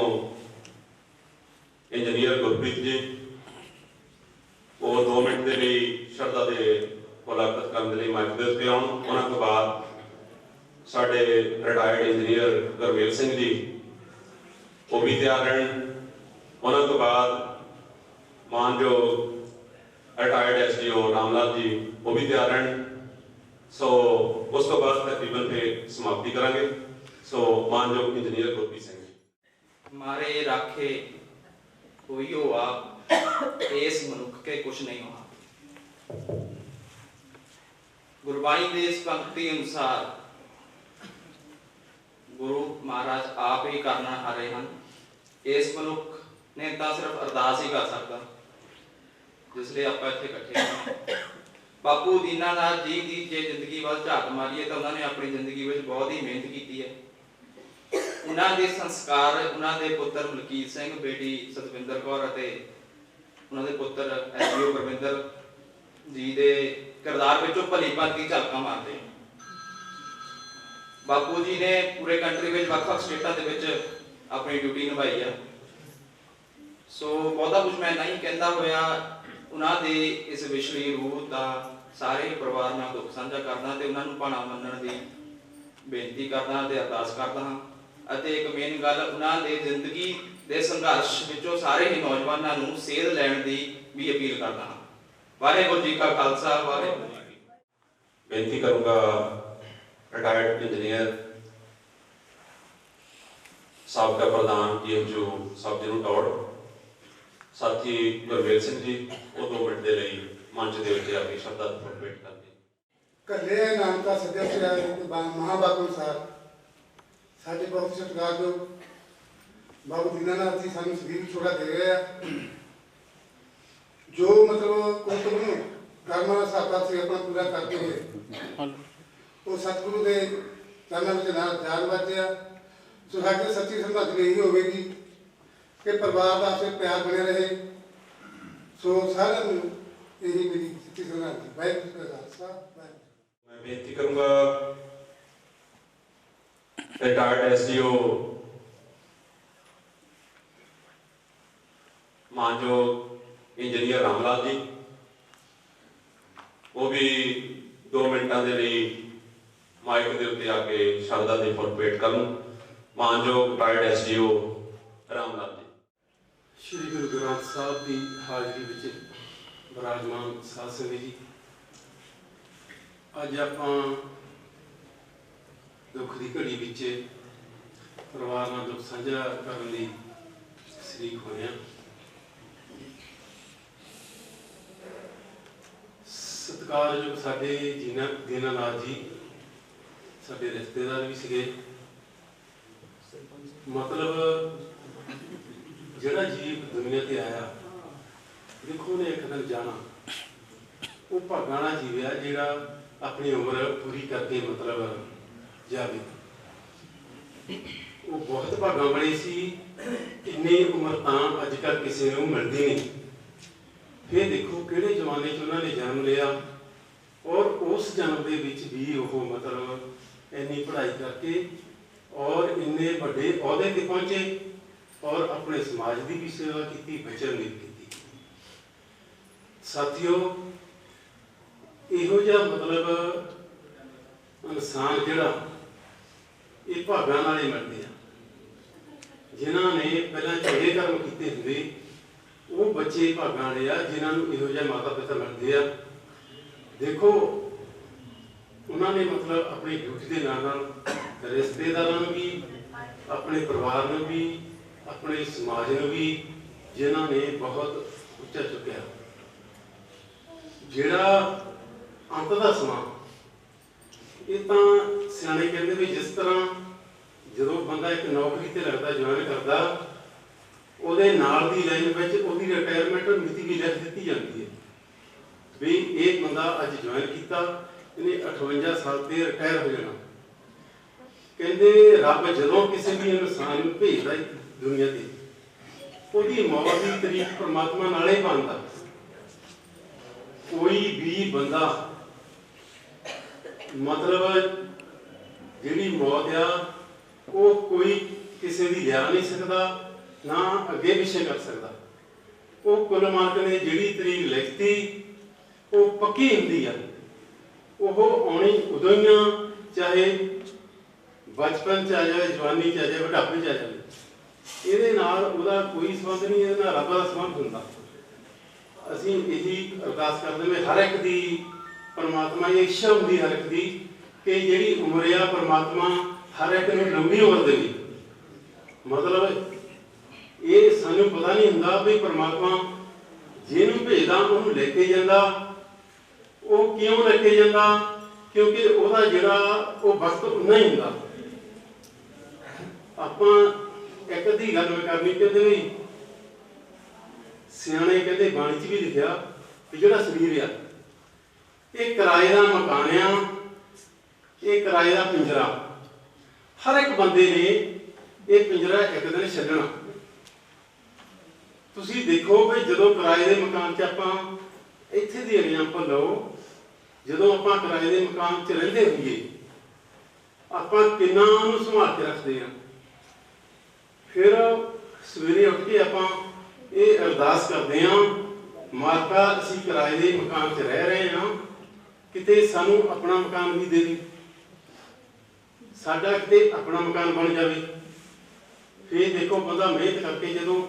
इंजीनियर गुरप्रीत जी वो 2 मिनट के लिए शरदा के मुलाकात करने के लिए माइक के उत्ते आउण। उन्हां तो बाद साढ़े रिटायर्ड इंजीनियर गुरमेल सिंह जी वो भी तैयार रहन। उन्हां तो बाद मानयोग रिटायर्ड SDO रामलाल जी वो भी तैयार हैं। सो उस तो बाद तकरीबन पे समाप्ति करांगे। सो मानयोग इंजीनियर गुरप्रीत सिंह जी। मारे राखे कोई हो आप इस मनुख के कुछ नहीं होना। गुरबाणी के इस पंक्ति अनुसार गुरु महाराज आप ही करना आ रहे हैं। इस मनुख ने तो सिर्फ अरदास ही कर सकता, जिसलिए आप इत्थे इकट्ठे हैं। बापू दीनानाथ जी की जे जिंदगी वाल झाक मारीए तो उन्होंने अपनी जिंदगी में बहुत ही मेहनत की है। उन्होंने संस्कार उन्होंने पुत्र मलकीत सिंह, बेटी सतविंदर कौर और उन्होंने पुत्र SDO गुरविंदर जी के किरदार विचों भली भांति झाका मारते हैं। बापू जी ने पूरे कंट्री में ਵੱਖ-ਵੱਖ स्टेटां दे विच अपनी ड्यूटी निभाई है। सो बहुता कुछ मैं नहीं कहता होया उन्होंने इस विछड़ी रूह का सारे परिवार नाल दुख साझा करना ते उन्होंने भाणा मनण दी बेनती करना ते अरदास करदा हां। अते एक मेन गल उन्होंने जिंदगी दे संघर्ष विचों सारे ही नौजवानों नूं सेध लैण दी भी अपील करदा हां। वाहिगुरू जी का खालसा, वाहिगुरू जी की फतेह। बेनती करूँगा रिटायर्ड इंजीनियर साबका प्रधान DMO सब जी टौड़ साथी गुरमेल सिंह जी वो 2 मिनट के लिए मंच के उत्ते आके शब्दां दी भेंट करते। कल्ले नाम का सदस्य महाबागु अनुसार साढ़े बहुत सत्कारयोग बाबू दीनानाथ जी सानू सलीम छोड़ा दे रहे हैं। जो मतलब कोई कर्म साका से अपना पूरा करते हुए वो सतगुरु के चरणों में जान बचे। सो साਡੀ सच्ची संघर्ष यही होगी कि परिवार का आपसे प्यार बने रहे। सो सारे यही मेरी सच्ची संघर्ष है। मैं बेनती करूँगा retired SDO मानयोग engineer Ramlal ji वो भी 2 मिनटां के लिए माइक के उत्ते आके शरदा दे फुल भेंट करन। मानयोग रिटायर्ड SDO रामलाल जी। श्री गुरु ग्रंथ साहब की हाजरी विच विराजमान साध संगत जी, अज आपां दुख की घड़ी विच परिवार नाल दुख साझा करन लई शरीक होए हां। ਸਤਿਕਾਰਯੋਗ ਸਾਡੇ ਦੀਨਾਨਾਥ ਜੀ ਸਾਡੇ ਰਿਸ਼ਤੇਦਾਰ ਵੀ ਸੀਗੇ। ਮਤਲਬ ਜਿਹੜਾ ਜੀਵ ਦੁਨੀਆ ਤੇ ਆਇਆ, ਦੇਖੋ ਉਹਨੇ ਇੱਕ ਦਿਨ ਜਾਣਾ। ਉਹ ਭਾਗਾਂ ਨਾਲ ਜੀਵਿਆ ਜਿਹੜਾ ਆਪਣੀ ਉਮਰ ਪੂਰੀ ਕਰਕੇ ਮਤਲਬ ਜਾਵੇ। ਉਹ ਬਹੁਤ ਭਾਗਾਂ ਵਾਲੇ ਸੀ। ਇੰਨੀ ਉਮਰ ਤਾਂ ਅੱਜ ਕੱਲ੍ਹ ਕਿਸੇ ਨੂੰ ਮਿਲਦੀ ਨਹੀਂ। ਫਿਰ ਦੇਖੋ ਕਿਹੜੇ ਜ਼ਮਾਨੇ 'ਚ ਉਹਨਾਂ ਨੇ ਜਨਮ ਲਿਆ, ਔਰ ਉਸ ਜਨਮ ਦੇ ਵਿੱਚ ਵੀ ਉਹ ਮਤਲਬ ਇੰਨੀ ਪੜ੍ਹਾਈ ਕਰਕੇ ਔਰ ਇੰਨੇ ਵੱਡੇ ਅਹੁਦੇ ਤੇ ਪਹੁੰਚੇ, ਔਰ ਆਪਣੇ ਸਮਾਜ ਦੀ ਵੀ ਸੇਵਾ ਕੀਤੀ, ਬਚਨ ਵੀ ਕੀਤੀ। ਸਾਥੀਓ, ਇਹੋ ਜਿਹਾ ਮਤਲਬ ਇਨਸਾਨ ਜਿਹੜਾ ਇਹ ਭਾਗਾਂ ਨਾਲ ਹੀ ਮਿਲਦੇ ਆ। ਜਿਨ੍ਹਾਂ ਨੇ ਪਹਿਲਾਂ ਚੰਗੇ ਕਰਮ ਕੀਤੇ ਹੁੰਦੇ ਉਹ ਬੱਚੇ ਭਾਗਾਂ ਵਾਲੇ ਆ, ਜਿਨ੍ਹਾਂ ਨੂੰ ਇਹੋ ਜਿਹਾ ਮਾਤਾ ਪਿਤਾ ਮਿਲਦੇ ਆ। ਦੇਖੋ ਉਹਨਾਂ ਨੇ ਮਤਲਬ ਆਪਣੀ ਡਿਊਟੀ ਦੇ ਨਾਲ ਨਾਲ ਰਿਸ਼ਤੇਦਾਰਾਂ ਨੂੰ ਵੀ, ਆਪਣੇ ਪਰਿਵਾਰ ਨੂੰ ਵੀ, ਆਪਣੇ ਸਮਾਜ ਨੂੰ ਵੀ, ਜਿਨ੍ਹਾਂ ਨੇ ਬਹੁਤ ਉੱਚਾ ਚੁੱਕਿਆ। ਜਿਹੜਾ ਅੰਤ ਦਾ ਸਮਾਂ, ਇਹ ਤਾਂ ਸਿਆਣੇ ਕਹਿੰਦੇ ਵੀ ਜਿਸ ਤਰ੍ਹਾਂ ਜਦੋਂ ਬੰਦਾ ਇੱਕ ਨੌਕਰੀ ਤੇ ਲੱਗਦਾ, ਜੁਆਇਨ ਕਰਦਾ, ਉਹਦੇ ਨਾਲ ਦੀ ਲਾਈਨ ਵਿੱਚ ਉਹਦੀ ਰਿਟਾਇਰਮੈਂਟ ਮਿਤੀ ਵੀ ਲਿਖ ਦਿੱਤੀ ਜਾਂਦੀ ਹੈ ਵੀ ਇਹ ਬੰਦਾ ਅੱਜ ਜੁਆਇਨ ਕੀਤਾ, ਇਹਨੇ 58 ਸਾਲ ਤੇ ਰਿਟਾਇਰ ਹੋ ਜਾਣਾ। ਕਹਿੰਦੇ ਰੱਬ ਜਦੋਂ ਕਿਸੇ ਵੀ ਇਨਸਾਨ ਨੂੰ ਭੇਜਦਾ ਦੁਨੀਆ ਤੇ, ਉਹਦੀ ਮੌਤ ਦੀ ਤਰੀਕ ਪਰਮਾਤਮਾ ਨਾਲ ਹੀ ਬਣਦਾ। ਕੋਈ ਵੀ ਬੰਦਾ ਮਤਲਬ ਜਿਹੜੀ ਮੌਤ ਆ ਉਹ ਕੋਈ ਕਿਸੇ ਦੀ ਲਿਆ ਨਹੀਂ ਸਕਦਾ, ਨਾ ਅੱਗੇ ਪਿੱਛੇ ਕਰ ਸਕਦਾ। ਉਹ ਕੁੱਲ ਮਾਲਕ ਨੇ ਜਿਹੜੀ ਤਰੀਕ ਲਿਖਤੀ ਉਹ ਪੱਕੀ ਹੁੰਦੀ ਆ। ਉਹ ਆਉਣੀ ਉਦੋਂ ਹੀ ਆ, ਚਾਹੇ ਬਚਪਨ 'ਚ ਆ ਜਾਵੇ, ਜਵਾਨੀ 'ਚ ਆ ਜਾਵੇ, ਬੁਢਾਪੇ 'ਚ ਆ ਜਾਵੇ। ਇਹਦੇ ਨਾਲ ਉਹਦਾ ਕੋਈ ਸੰਬੰਧ ਨਹੀਂ, ਇਹਦੇ ਨਾਲ ਰੱਬ ਦਾ ਸੰਬੰਧ ਹੁੰਦਾ। ਅਸੀਂ ਇਹੀ ਅਰਦਾਸ ਕਰਦੇ ਹਾਂ ਹਰ ਇੱਕ ਦੀ, ਪਰਮਾਤਮਾ ਇਹ ਇੱਛਾ ਹੁੰਦੀ ਹਰ ਇੱਕ ਦੀ ਕਿ ਜਿਹੜੀ ਉਮਰ ਆ ਪਰਮਾਤਮਾ ਹਰ ਇੱਕ ਨੂੰ ਲੰਬੀ ਉਮਰ ਦੇਵੇ। ਮਤਲਬ ਇਹ ਸਾਨੂੰ ਪਤਾ ਨਹੀਂ ਹੁੰਦਾ ਵੀ ਪਰਮਾਤਮਾ ਜਿਹਨੂੰ ਭੇਜਦਾ ਉਹਨੂੰ ਲੈ ਕੇ ਜਾਂਦਾ। ਉਹ ਕਿਉਂ ਲੈ ਕੇ ਜਾਂਦਾ? ਕਿਉਂਕਿ ਉਹਦਾ ਜਿਹੜਾ ਉਹ ਵਕਤ ਉਨਾ ਹੀ ਹੁੰਦਾ। ਆਪਾਂ ਇੱਕ ਅੱਧੀ ਗੱਲ ਕਰਨੀ, ਕਹਿੰਦੇ ਵੀ ਸਿਆਣੇ ਕਹਿੰਦੇ ਬਾਣੀ 'ਚ ਵੀ ਲਿਖਿਆ ਵੀ ਜਿਹੜਾ ਸਰੀਰ ਆ ਇਹ ਕਿਰਾਏ ਦਾ ਮਕਾਨ ਆ, ਇਹ ਕਿਰਾਏ ਦਾ ਪਿੰਜਰਾ। ਹਰ ਇੱਕ ਬੰਦੇ ਨੇ ਇਹ ਪਿੰਜਰਾ ਇੱਕ ਦਿਨ ਛੱਡਣਾ। ਤੁਸੀਂ ਦੇਖੋ ਵੀ ਜਦੋਂ ਕਿਰਾਏ ਦੇ ਮਕਾਨ 'ਚ ਆਪਾਂ ਇੱਥੇ ਦੀ ਐਗਜ਼ਾਮਪਲ ਲਓ, ਜਦੋਂ ਆਪਾਂ ਕਿਰਾਏ ਦੇ ਮਕਾਨ 'ਚ ਰਹਿੰਦੇ ਹੋਈਏ ਆਪਾਂ ਕਿੰਨਾ ਉਹਨੂੰ ਸੰਭਾਲ ਕੇ ਰੱਖਦੇ ਹਾਂ। ਫਿਰ ਸਵੇਰੇ ਉੱਠ ਕੇ ਆਪਾਂ ਇਹ ਅਰਦਾਸ ਕਰਦੇ ਹਾਂ, ਮਾਲਕਾ ਅਸੀਂ ਕਿਰਾਏ ਦੇ ਮਕਾਨ 'ਚ ਰਹਿ ਰਹੇ ਹਾਂ, ਕਿਤੇ ਸਾਨੂੰ ਆਪਣਾ ਮਕਾਨ ਵੀ ਦੇ ਦੇ, ਸਾਡਾ ਕਿਤੇ ਆਪਣਾ ਮਕਾਨ ਬਣ ਜਾਵੇ। ਫਿਰ ਦੇਖੋ ਬੰਦਾ ਮਿਹਨਤ ਕਰਕੇ ਜਦੋਂ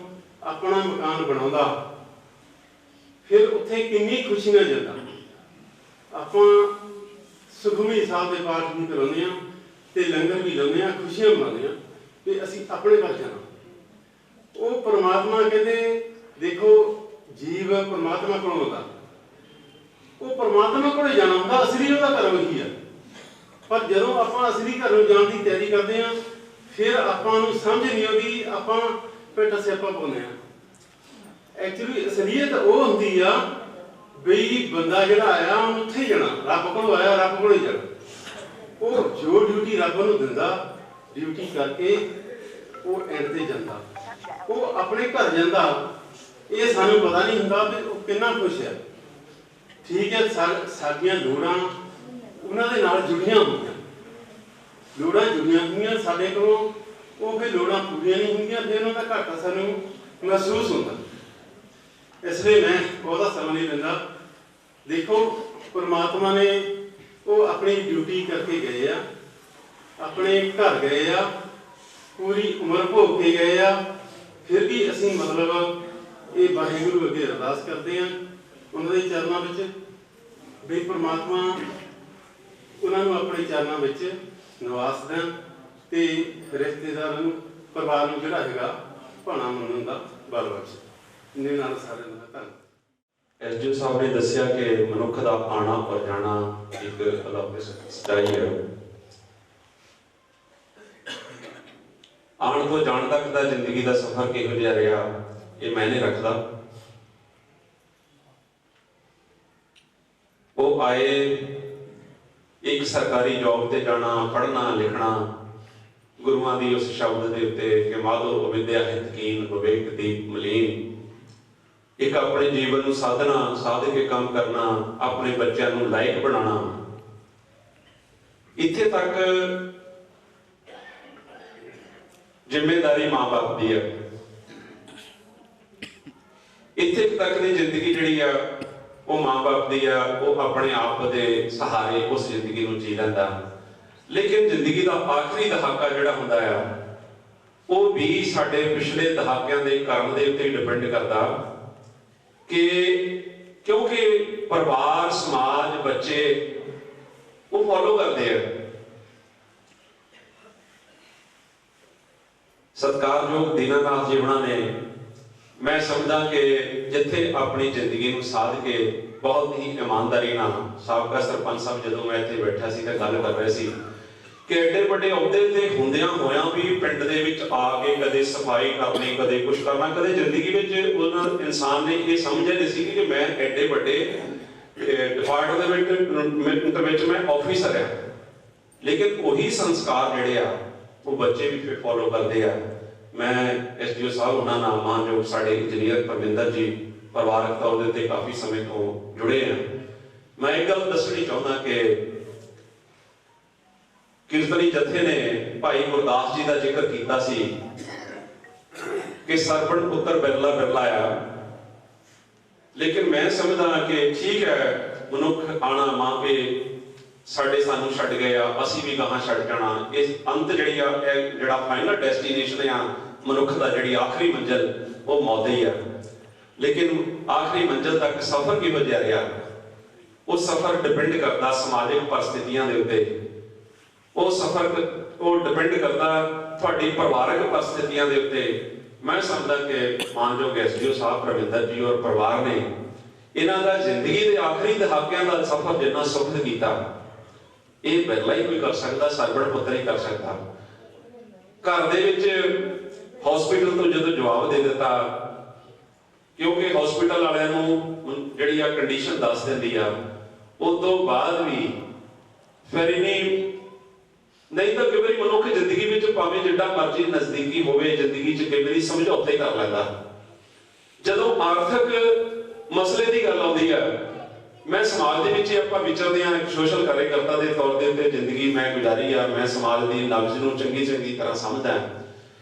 ਆਪਣਾ ਮਕਾਨ ਬਣਾਉਂਦਾ, ਫਿਰ ਉੱਥੇ ਕਿੰਨੀ ਖੁਸ਼ੀ ਨਾਲ ਜਾਂਦਾ। ਆਪਾਂ ਸੁਖਮਨੀ ਸਾਹਿਬ ਦੇ ਪਾਠ ਵੀ ਕਰਾਉਂਦੇ ਹਾਂ ਤੇ ਲੰਗਰ ਵੀ ਲਾਉਂਦੇ ਹਾਂ, ਖੁਸ਼ੀਆਂ ਮਨਾਉਂਦੇ ਹਾਂ ਕਿ ਅਸੀਂ ਆਪਣੇ ਘਰ ਜਾਣਾ। ਉਹ ਪਰਮਾਤਮਾ ਕਹਿੰਦੇ ਦੇਖੋ ਜੀਵ ਪਰਮਾਤਮਾ ਕੋਲ ਆਉਂਦਾ, ਉਹ ਪਰਮਾਤਮਾ ਕੋਲ ਜਾਣਾ ਹੁੰਦਾ, ਅਸਲੀ ਉਹਦਾ ਘਰ ਉਹੀ ਆ। ਪਰ ਜਦੋਂ ਆਪਾਂ ਅਸਲੀ ਘਰ ਨੂੰ ਜਾਣ ਦੀ ਤਿਆਰੀ ਕਰਦੇ ਹਾਂ, ਫਿਰ ਆਪਾਂ ਨੂੰ ਸਮਝ ਨਹੀਂ ਆਉਂਦੀ, ਆਪਾਂ ਪਿੱਠ ਸਿਆਪਾ ਪਾਉਂਦੇ ਹਾਂ। ਐਕਚੁਅਲੀ ਅਸਲੀਅਤ ਉਹ ਹੁੰਦੀ ਆ ਵੀ ਬੰਦਾ ਜਿਹੜਾ ਆਇਆ ਉਹਨੂੰ ਉੱਥੇ ਹੀ ਜਾਣਾ, ਰੱਬ ਕੋਲ ਆਇਆ ਰੱਬ ਕੋਲ ਹੀ ਜਾਣਾ। ਉਹ ਜੋ ਡਿਊਟੀ ਰੱਬ ਨੂੰ ਦਿੰਦਾ, ਡਿਊਟੀ ਕਰਕੇ ਉਹ ਐਂਡ ਤੇ ਜਾਂਦਾ, ਉਹ ਆਪਣੇ ਘਰ ਜਾਂਦਾ। ਇਹ ਸਾਨੂੰ ਪਤਾ ਨਹੀਂ ਹੁੰਦਾ ਵੀ ਉਹ ਕਿੰਨਾ ਖੁਸ਼ ਹੈ। ਠੀਕ ਹੈ, ਸਾਡੀਆਂ ਲੋੜਾਂ ਉਹਨਾਂ ਦੇ ਨਾਲ ਜੁੜੀਆਂ ਹੁੰਦੀਆਂ, ਲੋੜਾਂ ਜੁੜੀਆਂ ਹੁੰਦੀਆਂ ਸਾਡੇ ਕੋਲੋਂ, ਉਹ ਫਿਰ ਲੋੜਾਂ ਪੂਰੀਆਂ ਨਹੀਂ ਹੁੰਦੀਆਂ, ਫਿਰ ਉਹਨਾਂ ਦਾ ਘਾਟਾ ਸਾਨੂੰ ਮਹਿਸੂਸ ਹੁੰਦਾ। ਇਸ ਲਈ ਮੈਂ ਬਹੁਤਾ ਸਮਾਂ ਨਹੀਂ ਲੈਂਦਾ। ਦੇਖੋ ਪਰਮਾਤਮਾ ਨੇ ਉਹ ਆਪਣੀ ਡਿਊਟੀ ਕਰਕੇ ਗਏ ਆ, ਆਪਣੇ ਘਰ ਗਏ ਆ, ਪੂਰੀ ਉਮਰ ਭੋਗ ਕੇ ਗਏ ਆ। ਫਿਰ ਵੀ ਅਸੀਂ ਮਤਲਬ ਇਹ ਵਾਹਿਗੁਰੂ ਅੱਗੇ ਅਰਦਾਸ ਕਰਦੇ ਹਾਂ ਉਹਨਾਂ ਦੇ ਚਰਨਾਂ ਵਿੱਚ ਵੀ ਪਰਮਾਤਮਾ ਉਹਨਾਂ ਨੂੰ ਆਪਣੇ ਚਰਨਾਂ ਵਿੱਚ ਨਿਵਾਸ ਦੇਣ ਤੇ ਰਿਸ਼ਤੇਦਾਰਾਂ ਨੂੰ, ਪਰਿਵਾਰ ਨੂੰ ਜਿਹੜਾ ਹੈਗਾ ਭਾਣਾ ਮੰਨਣ ਦਾ ਬਲ ਬਖਸ਼ੇ। ਇਹਦੇ ਨਾਲ ਸਾਰਿਆਂ ਦਾ ਧੰਨਵਾਦ। ਐਸਡੀਓ ਸਾਹਿਬ ਨੇ ਦੱਸਿਆ ਕਿ ਮਨੁੱਖ ਦਾ ਆਣਾ ਔਰ ਜਾਣਾ ਇੱਕ ਅਲੌਕਿਕ ਸੱਚਾਈ ਹੈ। ਆਉਣ ਤੋਂ ਜਾਣ ਤੱਕ ਦਾ ਜ਼ਿੰਦਗੀ ਦਾ ਸਫ਼ਰ ਕਿਹੋ ਜਿਹਾ ਰਿਹਾ ਇਹ ਮੈਂ ਨਹੀਂ ਰੱਖਦਾ। ਉਹ ਆਏ ਇੱਕ ਸਰਕਾਰੀ ਜੌਬ ਤੇ ਜਾਣਾ, ਪੜ੍ਹਨਾ ਲਿਖਣਾ, ਗੁਰੂਆਂ ਦੀ ਉਸ ਸ਼ਬਦ ਦੇ ਉੱਤੇ ਕਿ ਮਾਧੋ ਅਵਿਦਿਆ ਹਿਤਕੀਨ ਵਿਵੇਕ ਦੀਪ ਮਲੀਨ, ਇੱਕ ਆਪਣੇ ਜੀਵਨ ਨੂੰ ਸਾਧ ਕੇ ਕੰਮ ਕਰਨਾ, ਆਪਣੇ ਬੱਚਿਆਂ ਨੂੰ ਲਾਇਕ ਬਣਾਉਣਾ। ਇੱਥੇ ਤੱਕ ਜ਼ਿੰਮੇਵਾਰੀ ਮਾਂ-ਬਾਪ ਦੀ ਹੈ। ਇੱਥੇ ਤੱਕ ਦੀ ਜ਼ਿੰਦਗੀ ਜਿਹੜੀ ਆ ਉਹ ਮਾਂ-ਬਾਪ ਦੀ ਆ, ਉਹ ਆਪਣੇ ਆਪ ਦੇ ਸਹਾਰੇ ਉਸ ਜ਼ਿੰਦਗੀ ਨੂੰ ਜੀ ਲੈਂਦਾ। ਲੇਕਿਨ ਜ਼ਿੰਦਗੀ ਦਾ ਆਖਰੀ ਦਹਾਕਾ ਜਿਹੜਾ ਹੁੰਦਾ ਆ ਉਹ ਵੀ ਸਾਡੇ ਪਿਛਲੇ ਦਹਾਕਿਆਂ ਦੇ ਕਰਮ ਦੇ ਉੱਤੇ ਡਿਪੈਂਡ ਕਰਦਾ ਕਿ ਕਿਉਂਕਿ ਪਰਿਵਾਰ, ਸਮਾਜ, ਬੱਚੇ ਉਹ ਫੋਲੋ ਕਰਦੇ ਆ। ਸਤਿਕਾਰਯੋਗ ਦੀਨਾਨਾਥ ਜੀ ਉਹਨਾਂ ਨੇ, ਮੈਂ ਸਮਝਦਾ ਕਿ ਜਿੱਥੇ ਆਪਣੀ ਜ਼ਿੰਦਗੀ ਨੂੰ ਸਾਧ ਕੇ ਬਹੁਤ ਹੀ ਇਮਾਨਦਾਰੀ ਨਾਲ, ਸਾਬਕਾ ਸਰਪੰਚ ਸਾਹਿਬ ਜਦੋਂ ਮੈਂ ਇੱਥੇ ਬੈਠਾ ਸੀ ਤਾਂ ਗੱਲ ਕਰ ਰਹੇ ਸੀ ਕਿ ਐਡੇ ਵੱਡੇ ਅਹੁਦੇ ਤੇ ਹੁੰਦਿਆਂ ਹੋਇਆਂ ਵੀ ਪਿੰਡ ਦੇ ਵਿੱਚ ਆ ਕੇ ਕਦੇ ਸਫਾਈ ਕਰਨੀ, ਕਦੇ ਕੁਛ ਕਰਨਾ, ਕਦੇ ਜ਼ਿੰਦਗੀ ਵਿੱਚ ਉਹਨਾਂ ਇਨਸਾਨ ਨੇ ਇਹ ਸਮਝਿਆ ਨਹੀਂ ਸੀ ਕਿ ਮੈਂ ਐਡੇ ਵੱਡੇ ਡਿਪਾਰਟਮੈਂਟ ਵਿੱਚ ਮੈਂ ਆਫੀਸਰ ਹਾਂ। ਲੇਕਿਨ ਉਹੀ ਸੰਸਕਾਰ ਜਿਹੜੇ ਆ ਉਹ ਬੱਚੇ ਵੀ ਫਿਰ ਫੋਲੋ ਕਰਦੇ ਆ। ਮੈਂ ਐਸਡੀਓ ਸਾਹਿਬ ਉਹਨਾਂ ਨਾਲ ਮਾਨਯੋਗ ਸਾਡੇ ਇੰਜੀਨੀਅਰ ਪਰਮਿੰਦਰ ਜੀ ਪਰਿਵਾਰਕ ਤੌਰ ਦੇ ਉੱਤੇ ਕਾਫੀ ਸਮੇਂ ਤੋਂ ਜੁੜੇ ਆ। ਮੈਂ ਇੱਕ ਗੱਲ ਦੱਸਣੀ ਚਾਹੁੰਦਾ ਕਿ ਕੀਰਤਨੀ ਜਥੇ ਨੇ ਭਾਈ ਗੁਰਦਾਸ ਜੀ ਦਾ ਜ਼ਿਕਰ ਕੀਤਾ ਸੀ ਕਿ ਸਰਪਣ ਪੁੱਤਰ ਬਿਰਲਾ ਬਿਰਲਾ ਆ। ਲੇਕਿਨ ਮੈਂ ਸਮਝਦਾ ਕਿ ਠੀਕ ਹੈ, ਮਨੁੱਖ ਆਣਾ ਮਾਂ ਪੇ ਸਾਨੂੰ ਛੱਡ ਗਏ ਆ, ਅਸੀਂ ਵੀ ਗਾਹਾਂ ਛੱਡ ਜਾਣਾ। ਇਸ ਅੰਤ ਜਿਹੜੀ ਆ, ਇਹ ਜਿਹੜਾ ਫਾਈਨਲ ਡੈਸਟੀਨੇਸ਼ਨ ਆ ਮਨੁੱਖ ਦਾ, ਜਿਹੜੀ ਆਖਰੀ ਮੰਜ਼ਿਲ ਉਹ ਮੌਤ ਹੀ ਆ। ਲੇਕਿਨ ਆਖਰੀ ਮੰਜ਼ਿਲ ਤੱਕ ਸਫ਼ਰ ਕਿਹੋ ਜਿਹਾ ਰਿਹਾ ਉਹ ਸਫ਼ਰ ਡਿਪੈਂਡ ਕਰਦਾ ਸਮਾਜਿਕ ਪਰਿਸਥਿਤੀਆਂ ਦੇ ਉੱਤੇ। ਉਹ ਸਫ਼ਰ ਉਹ ਡਿਪੈਂਡ ਕਰਦਾ ਤੁਹਾਡੀ ਪਰਿਵਾਰਕ ਪਰਿਸਥਿਤੀਆਂ ਦੇ ਉੱਤੇ। ਮੈਂ ਸਮਝਦਾ ਕਿ ਮਾਨਯੋਗ ਐਸਡੀਓ ਸਾਹਿਬ ਰਵਿੰਦਰ ਜੀ ਔਰ ਪਰਿਵਾਰ ਨੇ ਇਹਨਾਂ ਦਾ ਜ਼ਿੰਦਗੀ ਦੇ ਆਖਰੀ ਦਹਾਕਿਆਂ ਦਾ ਸਫ਼ਰ ਜਿੰਨਾ ਸੁਖਦ ਕੀਤਾ ਇਹ ਬਿਰਲਾ ਹੀ ਕੋਈ ਕਰ ਸਕਦਾ, ਸਰਬਣ ਪੁੱਤਰ ਹੀ ਕਰ ਸਕਦਾ। ਘਰ ਦੇ ਵਿੱਚ ਹਸਪੀਟਲ ਤੋਂ ਜਦੋਂ ਜਵਾਬ ਦੇ ਦਿੱਤਾ, ਕਿਉਂਕਿ ਹਸਪੀਟਲ ਵਾਲਿਆਂ ਨੂੰ ਜਿਹੜੀ ਆ ਕੰਡੀਸ਼ਨ ਦੱਸ ਦਿੰਦੀ ਆ, ਉਸ ਤੋਂ ਬਾਅਦ ਵੀ ਫਿਰ ਨਹੀਂ ਤਾਂ ਕਈ ਵਾਰੀ ਮਨੁੱਖ ਜ਼ਿੰਦਗੀ ਵਿੱਚ ਭਾਵੇਂ ਜਿੱਡਾ ਮਰਜ਼ੀ ਨਜ਼ਦੀਕੀ ਹੋਵੇ, ਜ਼ਿੰਦਗੀ 'ਚ ਕਈ ਵਾਰੀ ਸਮਝੌਤਾ ਹੀ ਕਰ ਲੈਂਦਾ। ਜਦੋਂ ਆਰਥਿਕ ਮਸਲੇ ਦੀ ਗੱਲ ਆਉਂਦੀ ਆ, ਮੈਂ ਸਮਾਜ ਦੇ ਵਿੱਚ ਆਪਾਂ ਵਿਚਰਦੇ ਹਾਂ, ਇੱਕ ਸੋਸ਼ਲ ਕਾਰਜਕਰਤਾ ਦੇ ਤੌਰ ਦੇ ਉੱਤੇ ਜ਼ਿੰਦਗੀ ਮੈਂ ਗੁਜ਼ਾਰੀ ਆ। ਮੈਂ ਸਮਾਜ ਦੀ ਨਬਜ਼ ਨੂੰ ਚੰਗੀ ਤਰ੍ਹਾਂ ਸਮਝਦਾ।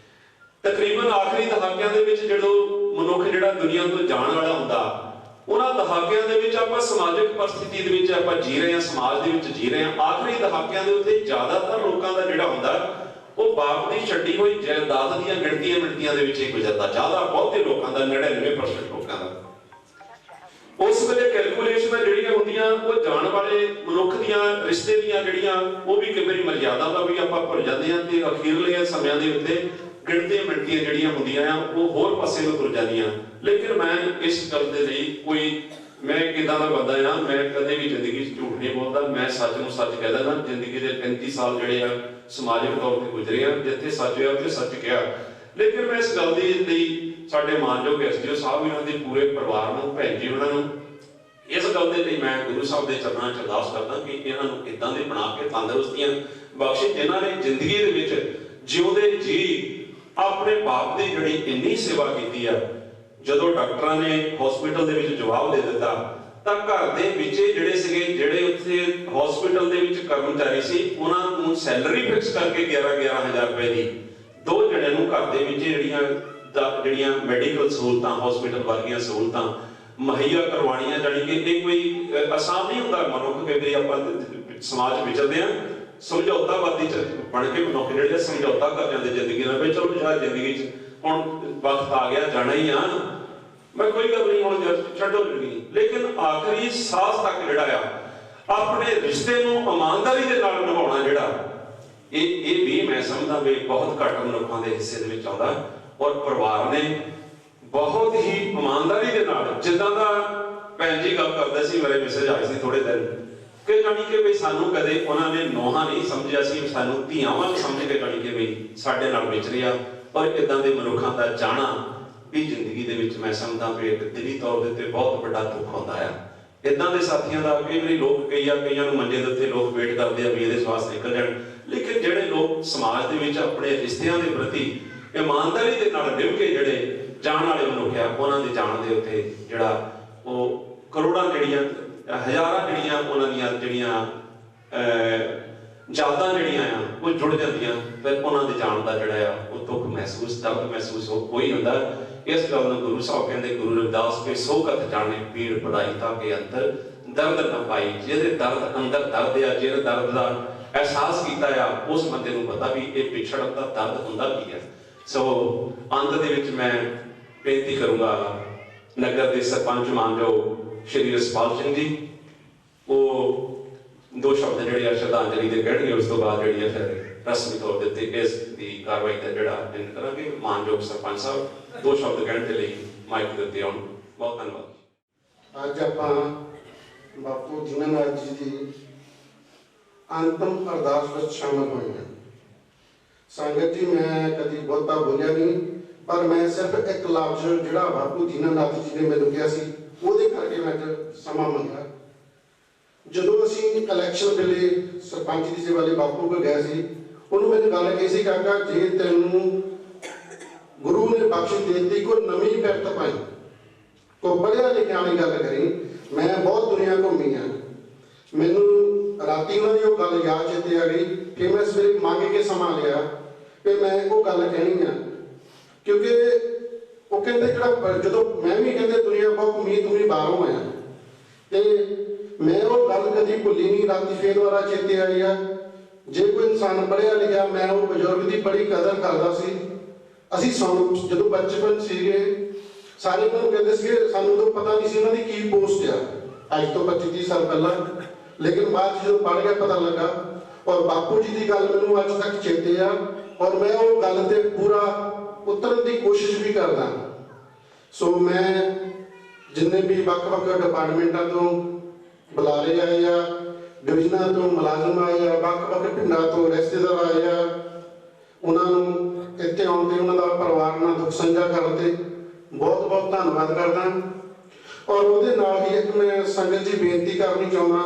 ਤਕਰੀਬਨ ਆਖਰੀ ਦਹਾਕਿਆਂ ਦੇ ਵਿੱਚ ਜਦੋਂ ਮਨੁੱਖ ਜਿਹੜਾ ਦੁਨੀਆ ਤੋਂ ਜਾਣ ਵਾਲਾ ਹੁੰਦਾ, ਉਹਨਾਂ ਦਹਾਕਿਆਂ ਦੇ ਵਿੱਚ ਆਪਾਂ ਸਮਾਜਿਕ ਪਰਿਸਥਿਤੀ ਦੇ ਵਿੱਚ ਆਪਾਂ ਜੀ ਰਹੇ ਹਾਂ, ਸਮਾਜ ਦੇ ਵਿੱਚ ਜੀ ਰਹੇ ਹਾਂ। ਆਖਰੀ ਦਹਾਕਿਆਂ ਦੇ ਉੱਤੇ ਜ਼ਿਆਦਾਤਰ ਲੋਕਾਂ ਦਾ ਜਿਹੜਾ ਹੁੰਦਾ ਉਹ ਬਾਪ ਦੀ ਛੱਡੀ ਹੋਈ ਜਾਇਦਾਦ ਦੀਆਂ ਗਿਣਤੀਆਂ ਦੇ ਵਿੱਚ ਹੀ ਗੁਜ਼ਰਦਾ। ਬਹੁਤੇ ਲੋਕਾਂ ਦਾ 99% ਲੋਕਾਂ ਦਾ ਉਸ ਵੇਲੇ ਕੈਲਕੂਲੇਸ਼ਨਾਂ ਜਿਹੜੀਆਂ ਹੁੰਦੀਆਂ ਉਹ ਜਾਣ ਵਾਲੇ ਮਨੁੱਖ ਦੀਆਂ ਰਿਸ਼ਤੇ ਦੀਆਂ ਜਿਹੜੀਆਂ ਉਹ ਵੀ ਕਈ ਵਾਰੀ ਮਰਜ਼ਾਦਾ ਦਾ ਵੀ ਆਪਾਂ ਭੁੱਲ ਜਾਂਦੇ ਹਾਂ ਤੇ ਅਖੀਰਲੇ ਸਮਿਆਂ ਦੇ ਉੱਤੇ ਗਿਣਤੀਆਂ ਜਿਹੜੀਆਂ ਹੁੰਦੀਆਂ ਆ ਉਹ ਹੋਰ ਪਾਸੇ ਨੂੰ ਤੁਰ ਜਾਂਦੀਆਂ। ਲੇਕਿਨ ਮੈਂ ਇਸ ਗੱਲ ਦੇ ਲਈ ਮੈਂ ਕਿਦਾਂ ਦਾ ਬੰਦਾ ਆ, ਮੈਂ ਕਦੇ ਵੀ ਜ਼ਿੰਦਗੀ 'ਚ ਝੂਠ ਨਹੀਂ ਬੋਲਦਾ। ਮੈਂ ਸੱਚ ਨੂੰ ਸੱਚ ਕਹਿ ਦਿੰਦਾ। ਜ਼ਿੰਦਗੀ ਦੇ 35 ਸਾਲ ਜਿਹੜੇ ਆ ਸਮਾਜਿਕ ਤੌਰ ਤੇ ਗੁਜ਼ਰੇ ਆ, ਜਿੱਥੇ ਸੱਚ ਹੋਇਆ ਉੱਥੇ ਸੱਚ ਕਿਹਾ। ਲੇਕਿਨ ਮੈਂ ਇਸ ਗੱਲ ਦੇ ਲਈ ਸਾਡੇ ਮਾਨਯੋਗ ਐਸਡੀਓ ਸਾਹਿਬ ਵੀ ਉਹਨਾਂ ਦੇ ਪੂਰੇ ਪਰਿਵਾਰ ਨੂੰ, ਭੈਣ ਜੀ ਉਹਨਾਂ ਨੂੰ, ਇਸ ਗੱਲ ਦੇ ਲਈ ਮੈਂ ਗੁਰੂ ਸਾਹਿਬ ਦੇ ਚਰਨਾਂ 'ਚ ਅਰਦਾਸ ਕਰਦਾ ਕਿ ਇਹਨਾਂ ਨੂੰ ਇਦਾਂ ਦੇ ਬਣਾ ਕੇ ਤੰਦਰੁਸਤੀਆਂ ਬਖਸ਼ੇ ਜਿਨ੍ਹਾਂ ਨੇ ਜ਼ਿੰਦਗੀ ਦੇ ਵਿੱਚ ਜਿਉਂਦੇ ਜੀ ਆਪਣੇ ਬਾਪ ਦੀ ਜਿਹੜੀ ਇੰਨੀ ਸੇਵਾ ਕੀਤੀ ਆ। ਜਦੋਂ ਡਾਕਟਰਾਂ ਨੇ ਹਸਪੀਟਲ ਦੇ ਵਿੱਚ ਜਵਾਬ ਦੇ ਦਿੱਤਾ ਤਾਂ ਘਰ ਦੇ ਵਿੱਚ ਜਿਹੜੇ ਉੱਥੇ ਹਸਪੀਟਲ ਦੇ ਵਿੱਚ ਕਰਮਚਾਰੀ ਸੀ ਉਹਨਾਂ ਨੂੰ ਸੈਲਰੀ ਫਿਕਸ ਕਰਕੇ 11,000 ਰੁਪਏ ਦੀ 2 ਜਣਿਆਂ ਨੂੰ ਘਰ ਦੇ ਵਿੱਚ ਜਿਹੜੀਆਂ ਮੈਡੀਕਲ ਸਹੂਲਤਾਂ, ਹਸਪੀਟਲ ਵਰਗੀਆਂ ਸਹੂਲਤਾਂ ਮੁਹੱਈਆ ਕਰਵਾਉਣੀਆਂ। ਜਾਣੀ ਕਿ ਇਹ ਕੋਈ ਆਸਾਨ ਨਹੀਂ ਹੁੰਦਾ। ਮਨੁੱਖ ਕਈ ਵਾਰੀ ਆਪਾਂ ਸਮਾਜ ਵਿਚਰਦੇ ਆ, ਸਮਝੌਤਾਵਾਦੀ ਬਣ ਕੇ ਮਨੁੱਖ ਜਿਹੜੇ ਸਮਝੌਤਾ ਕਰ ਜਾਂਦੇ ਜ਼ਿੰਦਗੀ ਨਾਲ। ਚਲੋ ਸ਼ਾਇਦ ਜ਼ਿੰਦਗੀ 'ਚ ਹੁਣ ਵਕਤ ਆ ਗਿਆ, ਜਾਣਾ ਹੀ ਆ, ਮੈਂ ਕੋਈ ਗੱਲ ਨਹੀਂ, ਹੁਣ ਛੱਡੋ ਜ਼ਿੰਦਗੀ। ਲੇਕਿਨ ਆਖਰੀ ਸਾਹ ਤੱਕ ਜਿਹੜਾ ਆ ਆਪਣੇ ਰਿਸ਼ਤੇ ਨੂੰ ਇਮਾਨਦਾਰੀ ਦੇ ਨਾਲ ਨਿਭਾਉਣਾ, ਜਿਹੜਾ ਇਹ ਵੀ ਮੈਂ ਸਮਝਦਾ ਵੀ ਬਹੁਤ ਘੱਟ ਮਨੁੱਖਾਂ ਦੇ ਹਿੱਸੇ ਦੇ ਵਿੱਚ ਆਉਂਦਾ। ਔਰ ਪਰਿਵਾਰ ਨੇ ਬਹੁਤ ਹੀ ਇਮਾਨਦਾਰੀ ਦੇ ਨਾਲ, ਜਿੱਦਾਂ ਦਾ ਭੈਣ ਜੀ ਗੱਲ ਕਰਦੇ ਸੀ, ਮੇਰੇ ਮੈਸੇਜ ਆਏ ਸੀ ਥੋੜੇ ਦਿਨ ਕਿ ਜਾਣੀ ਕਿ ਵੀ ਸਾਨੂੰ ਕਦੇ ਉਹਨਾਂ ਨੇ ਨੋਹਾਂ ਨਹੀਂ ਸਮਝਿਆ ਸੀ, ਸਾਨੂੰ ਧੀਆਂ ਵਾਂਗ ਸਮਝ ਕੇ ਜਾਣੀ ਕਿ ਵੀ ਸਾਡੇ ਨਾਲ ਵਿਚ ਰਿਹਾ। ਪਰ ਇਦਾਂ ਦੇ ਮਨੁੱਖਾਂ ਦਾ ਜਾਣਾ ਵੀ ਜ਼ਿੰਦਗੀ ਦੇ ਵਿੱਚ ਮੈਂ ਸਮਝਦਾ ਵੀ ਇੱਕ ਦਿਲੀ ਤੌਰ ਦੇ ਉੱਤੇ ਬਹੁਤ ਵੱਡਾ ਦੁੱਖ ਹੁੰਦਾ ਆ। ਇਦਾਂ ਦੇ ਸਾਥੀਆਂ ਦਾ ਕਈ ਵਾਰੀ ਲੋਕ ਕਈਆਂ ਨੂੰ ਮੰਜੇ ਦੇ ਉੱਤੇ ਲੋਕ ਵੇਟ ਕਰਦੇ ਆ ਵੀ ਇਹਦੇ ਸਵਾਸ ਨਿਕਲ ਜਾਣ, ਲੇਕਿਨ ਜਿਹੜੇ ਲੋਕ ਸਮਾਜ ਦੇ ਵਿੱਚ ਆਪਣੇ ਰਿਸ਼ਤਿਆਂ ਦੇ ਪ੍ਰਤੀ ਇਮਾਨਦਾਰੀ ਦੇ ਨਾਲ ਨਿਭ ਕੇ ਜਿਹੜੇ ਜਾਣ ਵਾਲੇ ਮਨੁੱਖ ਆ, ਉਹਨਾਂ ਦੇ ਜਾਣ ਦੇ ਉੱਤੇ ਜਿਹੜਾ ਉਹ ਕਰੋੜਾਂ ਜਿਹੜੀਆਂ ਹਜ਼ਾਰਾਂ ਜਿਹੜੀਆਂ ਉਹਨਾਂ ਦੀਆਂ ਜਿਹੜੀਆਂ ਯਾਦਾਂ ਜਿਹੜੀਆਂ ਆ ਉਹ ਜੁੜ ਜਾਂਦੀਆਂ, ਫਿਰ ਉਹਨਾਂ ਦੇ ਜਾਣ ਦਾ ਜਿਹੜਾ ਆ ਉਹ ਦੁੱਖ ਮਹਿਸੂਸ ਦਰਦ ਮਹਿਸੂਸ ਹੋ ਹੀ ਹੁੰਦਾ। ਇਸ ਗੱਲ ਨੂੰ ਗੁਰੂ ਸਾਹਿਬ ਕਹਿੰਦੇ, ਗੁਰੂ ਰਵਿਦਾਸ ਕੇ ਸੋ ਕਥ ਜਾਣੇ ਪੀੜ ਪੜਾਈ ਤਾਂ ਕਿ ਅੰਦਰ ਦਰਦ ਨਾ ਪਾਈ। ਜਿਹਦੇ ਦਰਦ ਅੰਦਰ ਦਰਦ ਆ, ਜਿਹਦੇ ਦਰਦ ਦਾ ਅਹਿਸਾਸ ਕੀਤਾ ਆ, ਉਸ ਬੰਦੇ ਨੂੰ ਪਤਾ ਵੀ ਇਹ ਵਿਛੜਨ ਦਾ ਦਰਦ ਹੁੰਦਾ ਕੀ ਹੈ। ਸੋ ਅੰਤ ਦੇ ਵਿੱਚ ਮੈਂ ਬੇਨਤੀ ਕਰੂੰਗਾ ਨਗਰ ਦੇ ਸਰਪੰਚ ਮਾਨਯੋਗ ਸ਼੍ਰੀ ਰਸਪਾਲ ਸਿੰਘ ਜੀ, ਉਹ ਦੋ ਸ਼ਬਦ ਜਿਹੜੇ ਆ ਸ਼ਰਧਾਂਜਲੀ ਦੇ ਕਹਿਣਗੇ, ਉਸ ਤੋਂ ਬਾਅਦ ਜਿਹੜੀ ਆ ਫਿਰ ਰਸਮੀ ਤੌਰ ਦੇ ਉੱਤੇ ਇਸ ਦੀ ਕਾਰਵਾਈ ਦਾ ਜਿਹੜਾ ਅਟੈਂਡ ਕਰਾਂਗੇ। ਮਾਨਯੋਗ ਸਰਪੰਚ ਸਾਹਿਬ ਦੋ ਸ਼ਬਦ ਕਹਿਣ ਦੇ ਲਈ ਮਾਈਕ ਦੇ ਉੱਤੇ ਆਉਣ। ਬਹੁਤ ਧੰਨਵਾਦ। ਅੱਜ ਆਪਾਂ ਬਾਪੂ ਦੀਨਾਨਾਥ ਜੀ ਦੀ ਅੰਤਮ ਅਰਦਾਸ ਵਿੱਚ ਸ਼ਾਮਲ ਹੋਏ ਹਾਂ। ਸੰਗਤ ਜੀ, ਮੈਂ ਕਦੀ ਬਹੁਤਾ ਬੋਲਿਆ ਨਹੀਂ, ਪਰ ਮੈਂ ਸਿਰਫ ਇੱਕ ਲਫ਼ਜ਼ ਜਿਹੜਾ ਬਾਪੂ ਦੀਨਾਨਾਥ ਜੀ ਨੇ ਮੈਨੂੰ ਕਿਹਾ ਸੀ, ਉਹਦੇ ਕਰਕੇ ਮੈਂ ਸਮਾਂ ਮੰਗਿਆ। ਜਦੋਂ ਅਸੀਂ ਇਲੈਕਸ਼ਨ ਵੇਲੇ ਸਰਪੰਚ ਦੀ ਸੇਵਾ ਲਈ ਬਾਪੂ ਕੋਲ ਗਏ ਸੀ, ਉਹਨੂੰ ਮੈਨੂੰ ਗੱਲ ਕਹੀ ਸੀ, ਕਾਕਾ ਜੇ ਤੈਨੂੰ ਗੁਰੂ ਨੇ ਬਖਸ਼ ਦੇ ਦਿੱਤੀ ਕੋਈ ਨਵੀਂ ਬਿਰਤ ਪਾਈ, ਕੋਈ ਪੜ੍ਹਿਆ ਲਿਖਿਆ ਵਾਲੀ ਗੱਲ ਕਰੀ। ਮੈਂ ਬਹੁਤ ਦੁਨੀਆ ਘੁੰਮੀ ਆ, ਮੈਨੂੰ ਰਾਤੀ ਉਹਨਾਂ ਦੀ ਉਹ ਗੱਲ ਯਾਦ ਚੇਤੇ ਆ ਗਈ। ਫਿਰ ਮੈਂ ਸਵੇਰੇ ਮੰਗ ਕੇ ਸਮਾਂ ਲਿਆ ਕਿ ਮੈਂ ਉਹ ਗੱਲ ਕਹਿਣੀ ਆ, ਕਿਉਂਕਿ ਉਹ ਕਹਿੰਦੇ ਜਿਹੜਾ ਜਦੋਂ ਮੈਂ ਵੀ ਕਹਿੰਦੇ ਦੁਨੀਆ ਬਹੁਤ ਘੁੰਮੀ, ਤੂੰ ਵੀ ਬਾਹਰੋਂ ਆਇਆ, ਤੇ ਮੈਂ ਉਹ ਗੱਲ ਕਦੀ ਭੁੱਲੀ ਨਹੀਂ। ਰਾਤੀ ਫੇਰ ਦੁਬਾਰਾ ਚੇਤੇ ਆਈ ਆ, ਜੇ ਕੋਈ ਇਨਸਾਨ ਪੜ੍ਹਿਆ ਲਿਖਿਆ, ਮੈਂ ਉਹ ਬਜ਼ੁਰਗ ਦੀ ਬੜੀ ਕਦਰ ਕਰਦਾ ਸੀ। ਅਸੀਂ ਜਦੋਂ ਬਚਪਨ ਸੀਗੇ ਸਾਰੇ ਮੈਨੂੰ ਕਹਿੰਦੇ ਸੀਗੇ, ਸਾਨੂੰ ਤਾਂ ਪਤਾ ਨਹੀਂ ਸੀ ਉਹਨਾਂ ਦੀ ਕੀ ਪੋਸਟ ਆ, ਅੱਜ ਤੋਂ 25-30 ਸਾਲ ਪਹਿਲਾਂ, ਲੇਕਿਨ ਬਾਅਦ ਜਦੋਂ ਪੜ੍ਹ ਗਿਆ ਪਤਾ ਲੱਗਾ। ਔਰ ਬਾਪੂ ਜੀ ਦੀ ਗੱਲ ਮੈਨੂੰ ਅੱਜ ਤੱਕ ਚੇਤੇ ਆ, ਔਰ ਮੈਂ ਉਹ ਗੱਲ ਤੇ ਪੂਰਾ ਉਤਰਨ ਦੀ ਕੋਸ਼ਿਸ਼ ਵੀ ਕਰਦਾ। ਸੋ ਮੈਂ ਜਿੰਨੇ ਵੀ ਵੱਖ-ਵੱਖ ਡਿਪਾਰਟਮੈਂਟਾਂ ਤੋਂ ਬੁਲਾਰੇ ਆਏ ਆ, ਡਿਵੀਜ਼ਨਾਂ ਤੋਂ ਮੁਲਾਜ਼ਮ ਆਏ ਆ, ਵੱਖ-ਵੱਖ ਪਿੰਡਾਂ ਤੋਂ ਰਿਸ਼ਤੇਦਾਰ ਆਏ ਆ, ਉਹਨਾਂ ਨੂੰ ਇੱਥੇ ਆਉਣ ਤੇ ਉਹਨਾਂ ਦਾ ਪਰਿਵਾਰ ਨਾਲ ਦੁੱਖ ਸਾਂਝਾ ਕਰਨ ਤੇ ਬਹੁਤ-ਬਹੁਤ ਧੰਨਵਾਦ ਕਰਦਾ। ਔਰ ਉਹਦੇ ਨਾਲ ਹੀ ਇੱਕ ਮੈਂ ਸੰਗਤ ਜੀ ਬੇਨਤੀ ਕਰਨੀ ਚਾਹੁੰਦਾ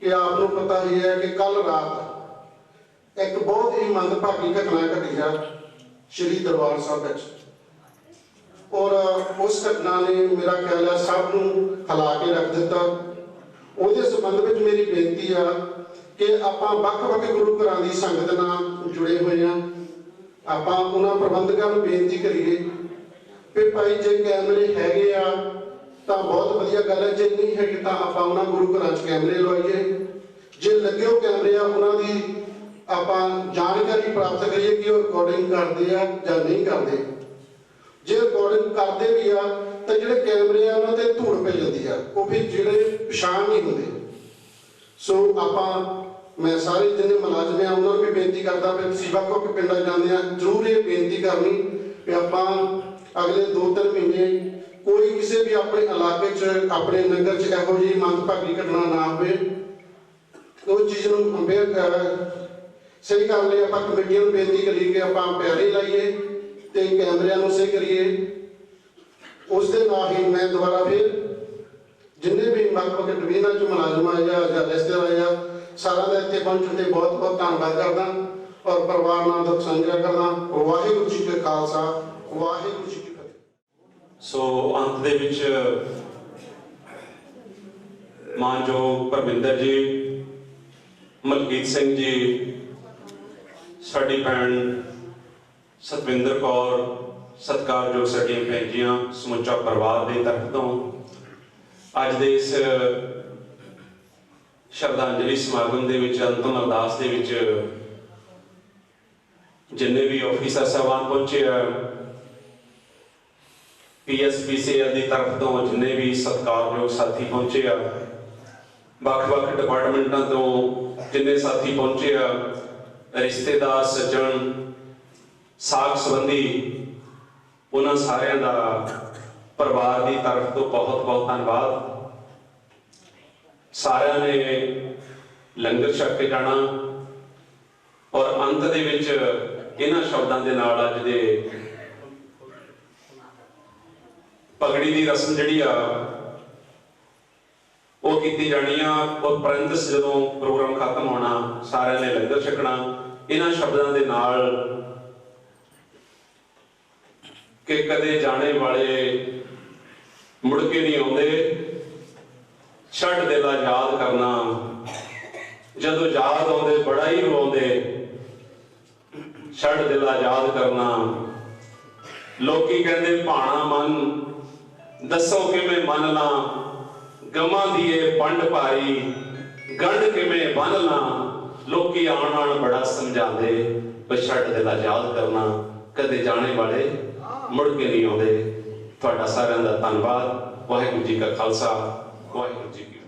ਕਿ ਆਪ ਨੂੰ ਪਤਾ ਹੀ ਹੈ ਕਿ ਕੱਲ ਰਾਤ ਇੱਕ ਬਹੁਤ ਹੀ ਮੰਦਭਾਗੀ ਘਟਨਾ ਘਟੀ ਆ ਸ਼੍ਰੀ ਦਰਬਾਰ ਸਾਹਿਬ ਵਿੱਚ, ਔਰ ਉਸ ਘਟਨਾ ਨੇ ਮੇਰਾ ਖਿਆਲ ਹੈ ਸਭ ਨੂੰ ਹਿਲਾ ਕੇ ਰੱਖ ਦਿੱਤਾ। ਉਹਦੇ ਸੰਬੰਧ ਵਿੱਚ ਮੇਰੀ ਬੇਨਤੀ ਆ ਕਿ ਆਪਾਂ ਵੱਖ-ਵੱਖ ਗੁਰੂ ਘਰਾਂ ਦੀ ਸੰਗਤ ਨਾਲ ਜੁੜੇ ਹੋਏ ਹਾਂ, ਆਪਾਂ ਉਹਨਾਂ ਪ੍ਰਬੰਧਕਾਂ ਨੂੰ ਬੇਨਤੀ ਕਰੀਏ ਕਿ ਭਾਈ ਜੇ ਕੈਮਰੇ ਹੈਗੇ ਆ ਤਾਂ ਬਹੁਤ ਵਧੀਆ ਗੱਲ ਹੈ, ਜੇ ਨਹੀਂ ਹੈਗੇ ਤਾਂ ਆਪਾਂ ਉਹਨਾਂ ਗੁਰੂ ਘਰਾਂ 'ਚ ਕੈਮਰੇ ਲਵਾਈਏ। ਜੇ ਲੱਗੇ ਹੋ ਕੈਮਰੇ ਆ, ਉਹਨਾਂ ਦੀ ਆਪਾਂ ਜਾਣਕਾਰੀ ਪ੍ਰਾਪਤ ਕਰੀਏ ਕਿ ਉਹ ਰਿਕਾਰਡਿੰਗ ਕਰਦੇ ਆ ਜਾਂ ਨਹੀਂ ਕਰਦੇ। ਜੇ ਰਿਕਾਰਡਿੰਗ ਕਰਦੇ ਵੀ ਆ ਤਾਂ ਜਿਹੜੇ ਕੈਮਰੇ ਆ ਉਹਨਾਂ ਤੇ ਧੂੜ ਪੈ ਜਾਂਦੀ ਆ, ਉਹ ਫਿਰ ਜਿਹੜੇ ਪਛਾਣ ਨਹੀਂ ਹੁੰਦੇ। ਸੋ ਮੈਂ ਸਾਰੇ ਜਿੰਨੇ ਮੁਲਾਜ਼ਮ ਆ ਉਹਨਾਂ ਨੂੰ ਵੀ ਬੇਨਤੀ ਕਰਦਾ ਵੀ ਤੁਸੀਂ ਵੱਖ-ਵੱਖ ਪਿੰਡਾਂ ਜਾਂਦੇ ਆ, ਜ਼ਰੂਰ ਇਹ ਬੇਨਤੀ ਕਰਨੀ ਕਿ ਆਪਾਂ ਅਗਲੇ 2-3 ਮਹੀਨੇ ਕੋਈ ਕਿਸੇ ਵੀ ਆਪਣੇ ਇਲਾਕੇ 'ਚ ਆਪਣੇ ਨਗਰ 'ਚ ਇਹੋ ਜਿਹੀ ਮੰਦਭਾਗੀ ਘਟਨਾ ਨਾ ਹੋਵੇ। ਉਹ ਚੀਜ਼ ਨੂੰ ਸਹੀ ਕਰਨ ਲਈ ਆਪਾਂ ਕਮੇਟੀਆਂ ਨੂੰ ਬੇਨਤੀ ਕਰੀਏ ਕਿ ਆਪਾਂ ਪਿਆਰੇ ਲਾਈਏ ਤੇ ਕੈਮਰਿਆਂ ਨੂੰ ਸਹੀ ਕਰੀਏ। ਉਸ ਦੇ ਨਾਲ ਹੀ ਮੈਂ ਦੁਬਾਰਾ ਫਿਰ ਜਿੰਨੇ ਵੀ ਵੱਖ-ਵੱਖ ਡਿਵੀਜ਼ਨਾਂ 'ਚ ਮੁਲਾਜ਼ਮ ਆਏ ਜਾਂ ਰਿਸ਼ਤੇਦਾਰ ਆਏ ਆ, ਸਾਰਿਆਂ ਦਾ ਇੱਥੇ ਪਹੁੰਚਣ ਤੇ ਬਹੁਤ-ਬਹੁਤ ਧੰਨਵਾਦ ਕਰਦਾ ਔਰ ਪਰਿਵਾਰ ਨਾਲ ਦੁੱਖ ਸਾਂਝਾ ਕਰਦਾ। ਵਾਹਿਗੁਰੂ ਜੀ ਕਾ ਖਾਲਸਾ, ਵਾਹਿਗੁਰੂ ਜੀ ਕੀ ਫਤਿਹ। ਸੋ ਅੰਤ ਦੇ ਵਿੱਚ ਮਾਨਯੋਗ ਪਰਮਿੰਦਰ ਜੀ, ਮਲਕੀਤ ਸਿੰਘ ਜੀ, ਸਾਡੀ ਭੈਣ ਸਤਵਿੰਦਰ ਕੌਰ, ਸਤਿਕਾਰਯੋਗ ਸਾਡੀਆਂ ਭੈਣ ਜੀਆਂ, ਸਮੁੱਚਾ ਪਰਿਵਾਰ ਦੀ ਤਰਫ ਤੋਂ ਅੱਜ ਦੇ ਇਸ ਸ਼ਰਧਾਂਜਲੀ ਸਮਾਗਮ ਦੇ ਵਿੱਚ, ਅੰਤਮ ਅਰਦਾਸ ਦੇ ਵਿੱਚ ਜਿੰਨੇ ਵੀ ਆਫੀਸਰ ਸਾਹਿਬਾਨ ਪਹੁੰਚੇ ਆ, PSPCL ਦੀ ਤਰਫ ਤੋਂ ਜਿੰਨੇ ਵੀ ਸਤਿਕਾਰਯੋਗ ਸਾਥੀ ਪਹੁੰਚੇ ਆ, ਵੱਖ-ਵੱਖ ਡਿਪਾਰਟਮੈਂਟਾਂ ਤੋਂ ਜਿੰਨੇ ਸਾਥੀ ਪਹੁੰਚੇ ਆ, ਰਿਸ਼ਤੇਦਾਰ, ਸੱਜਣ, ਸਾਕ ਸੰਬੰਧੀ, ਉਹਨਾਂ ਸਾਰਿਆਂ ਦਾ ਪਰਿਵਾਰ ਦੀ ਤਰਫ ਤੋਂ ਬਹੁਤ-ਬਹੁਤ ਧੰਨਵਾਦ। ਸਾਰਿਆਂ ਨੇ ਲੰਗਰ ਛਕ ਕੇ ਜਾਣਾ ਔਰ ਅੰਤ ਦੇ ਵਿੱਚ ਇਹਨਾਂ ਸ਼ਬਦਾਂ ਦੇ ਨਾਲ ਅੱਜ ਦੇ ਪਗੜੀ ਦੀ ਰਸਮ ਜਿਹੜੀ ਆ ਉਹ ਕੀਤੀ ਜਾਣੀ ਆ। ਔਰ ਪ੍ਰੰਤਸ ਜਦੋਂ ਪ੍ਰੋਗਰਾਮ ਖਤਮ ਹੋਣਾ ਸਾਰਿਆਂ ਨੇ ਲੰਗਰ ਛਕਣਾ ਇਹਨਾਂ ਸ਼ਬਦਾਂ ਦੇ ਨਾਲ ਕਿ ਕਦੇ ਜਾਣੇ ਵਾਲੇ ਮੁੜ ਕੇ ਨਹੀਂ ਆਉਂਦੇ, ਛੱਡ ਦਿਲਾ ਯਾਦ ਕਰਨਾ, ਜਦੋਂ ਯਾਦ ਆਉਂਦੇ ਬੜਾ ਹੀ ਰੋਂਦੇ, ਛੱਡ ਦਿਲਾ ਯਾਦ ਕਰਨਾ। ਲੋਕੀ ਕਹਿੰਦੇ ਭਾਣਾ ਮਨ, ਦੱਸੋ ਕਿਵੇਂ ਮੰਨ ਲਾਂ, ਗਮਾਂ ਦੀ ਏ ਪੰਡ ਭਾਰੀ, ਗੰਢ ਕਿਵੇਂ ਬੰਨ ਲਾਂ। ਲੋਕੀ ਆਉਣ ਆਉਣ ਬੜਾ ਸਮਝਾਉਂਦੇ, ਪਰ ਛੱਡ ਦਿਲਾ ਯਾਦ ਕਰਨਾ, ਕਦੇ ਜਾਣੇ ਵਾਲੇ ਮੁੜ ਕੇ ਨਹੀਂ ਆਉਂਦੇ। ਤੁਹਾਡਾ ਸਾਰਿਆਂ ਦਾ ਧੰਨਵਾਦ। ਵਾਹਿਗੁਰੂ ਜੀ ਕਾ ਖਾਲਸਾ, ਵਾਹਿਗੁਰੂ ਜੀ ਕੀ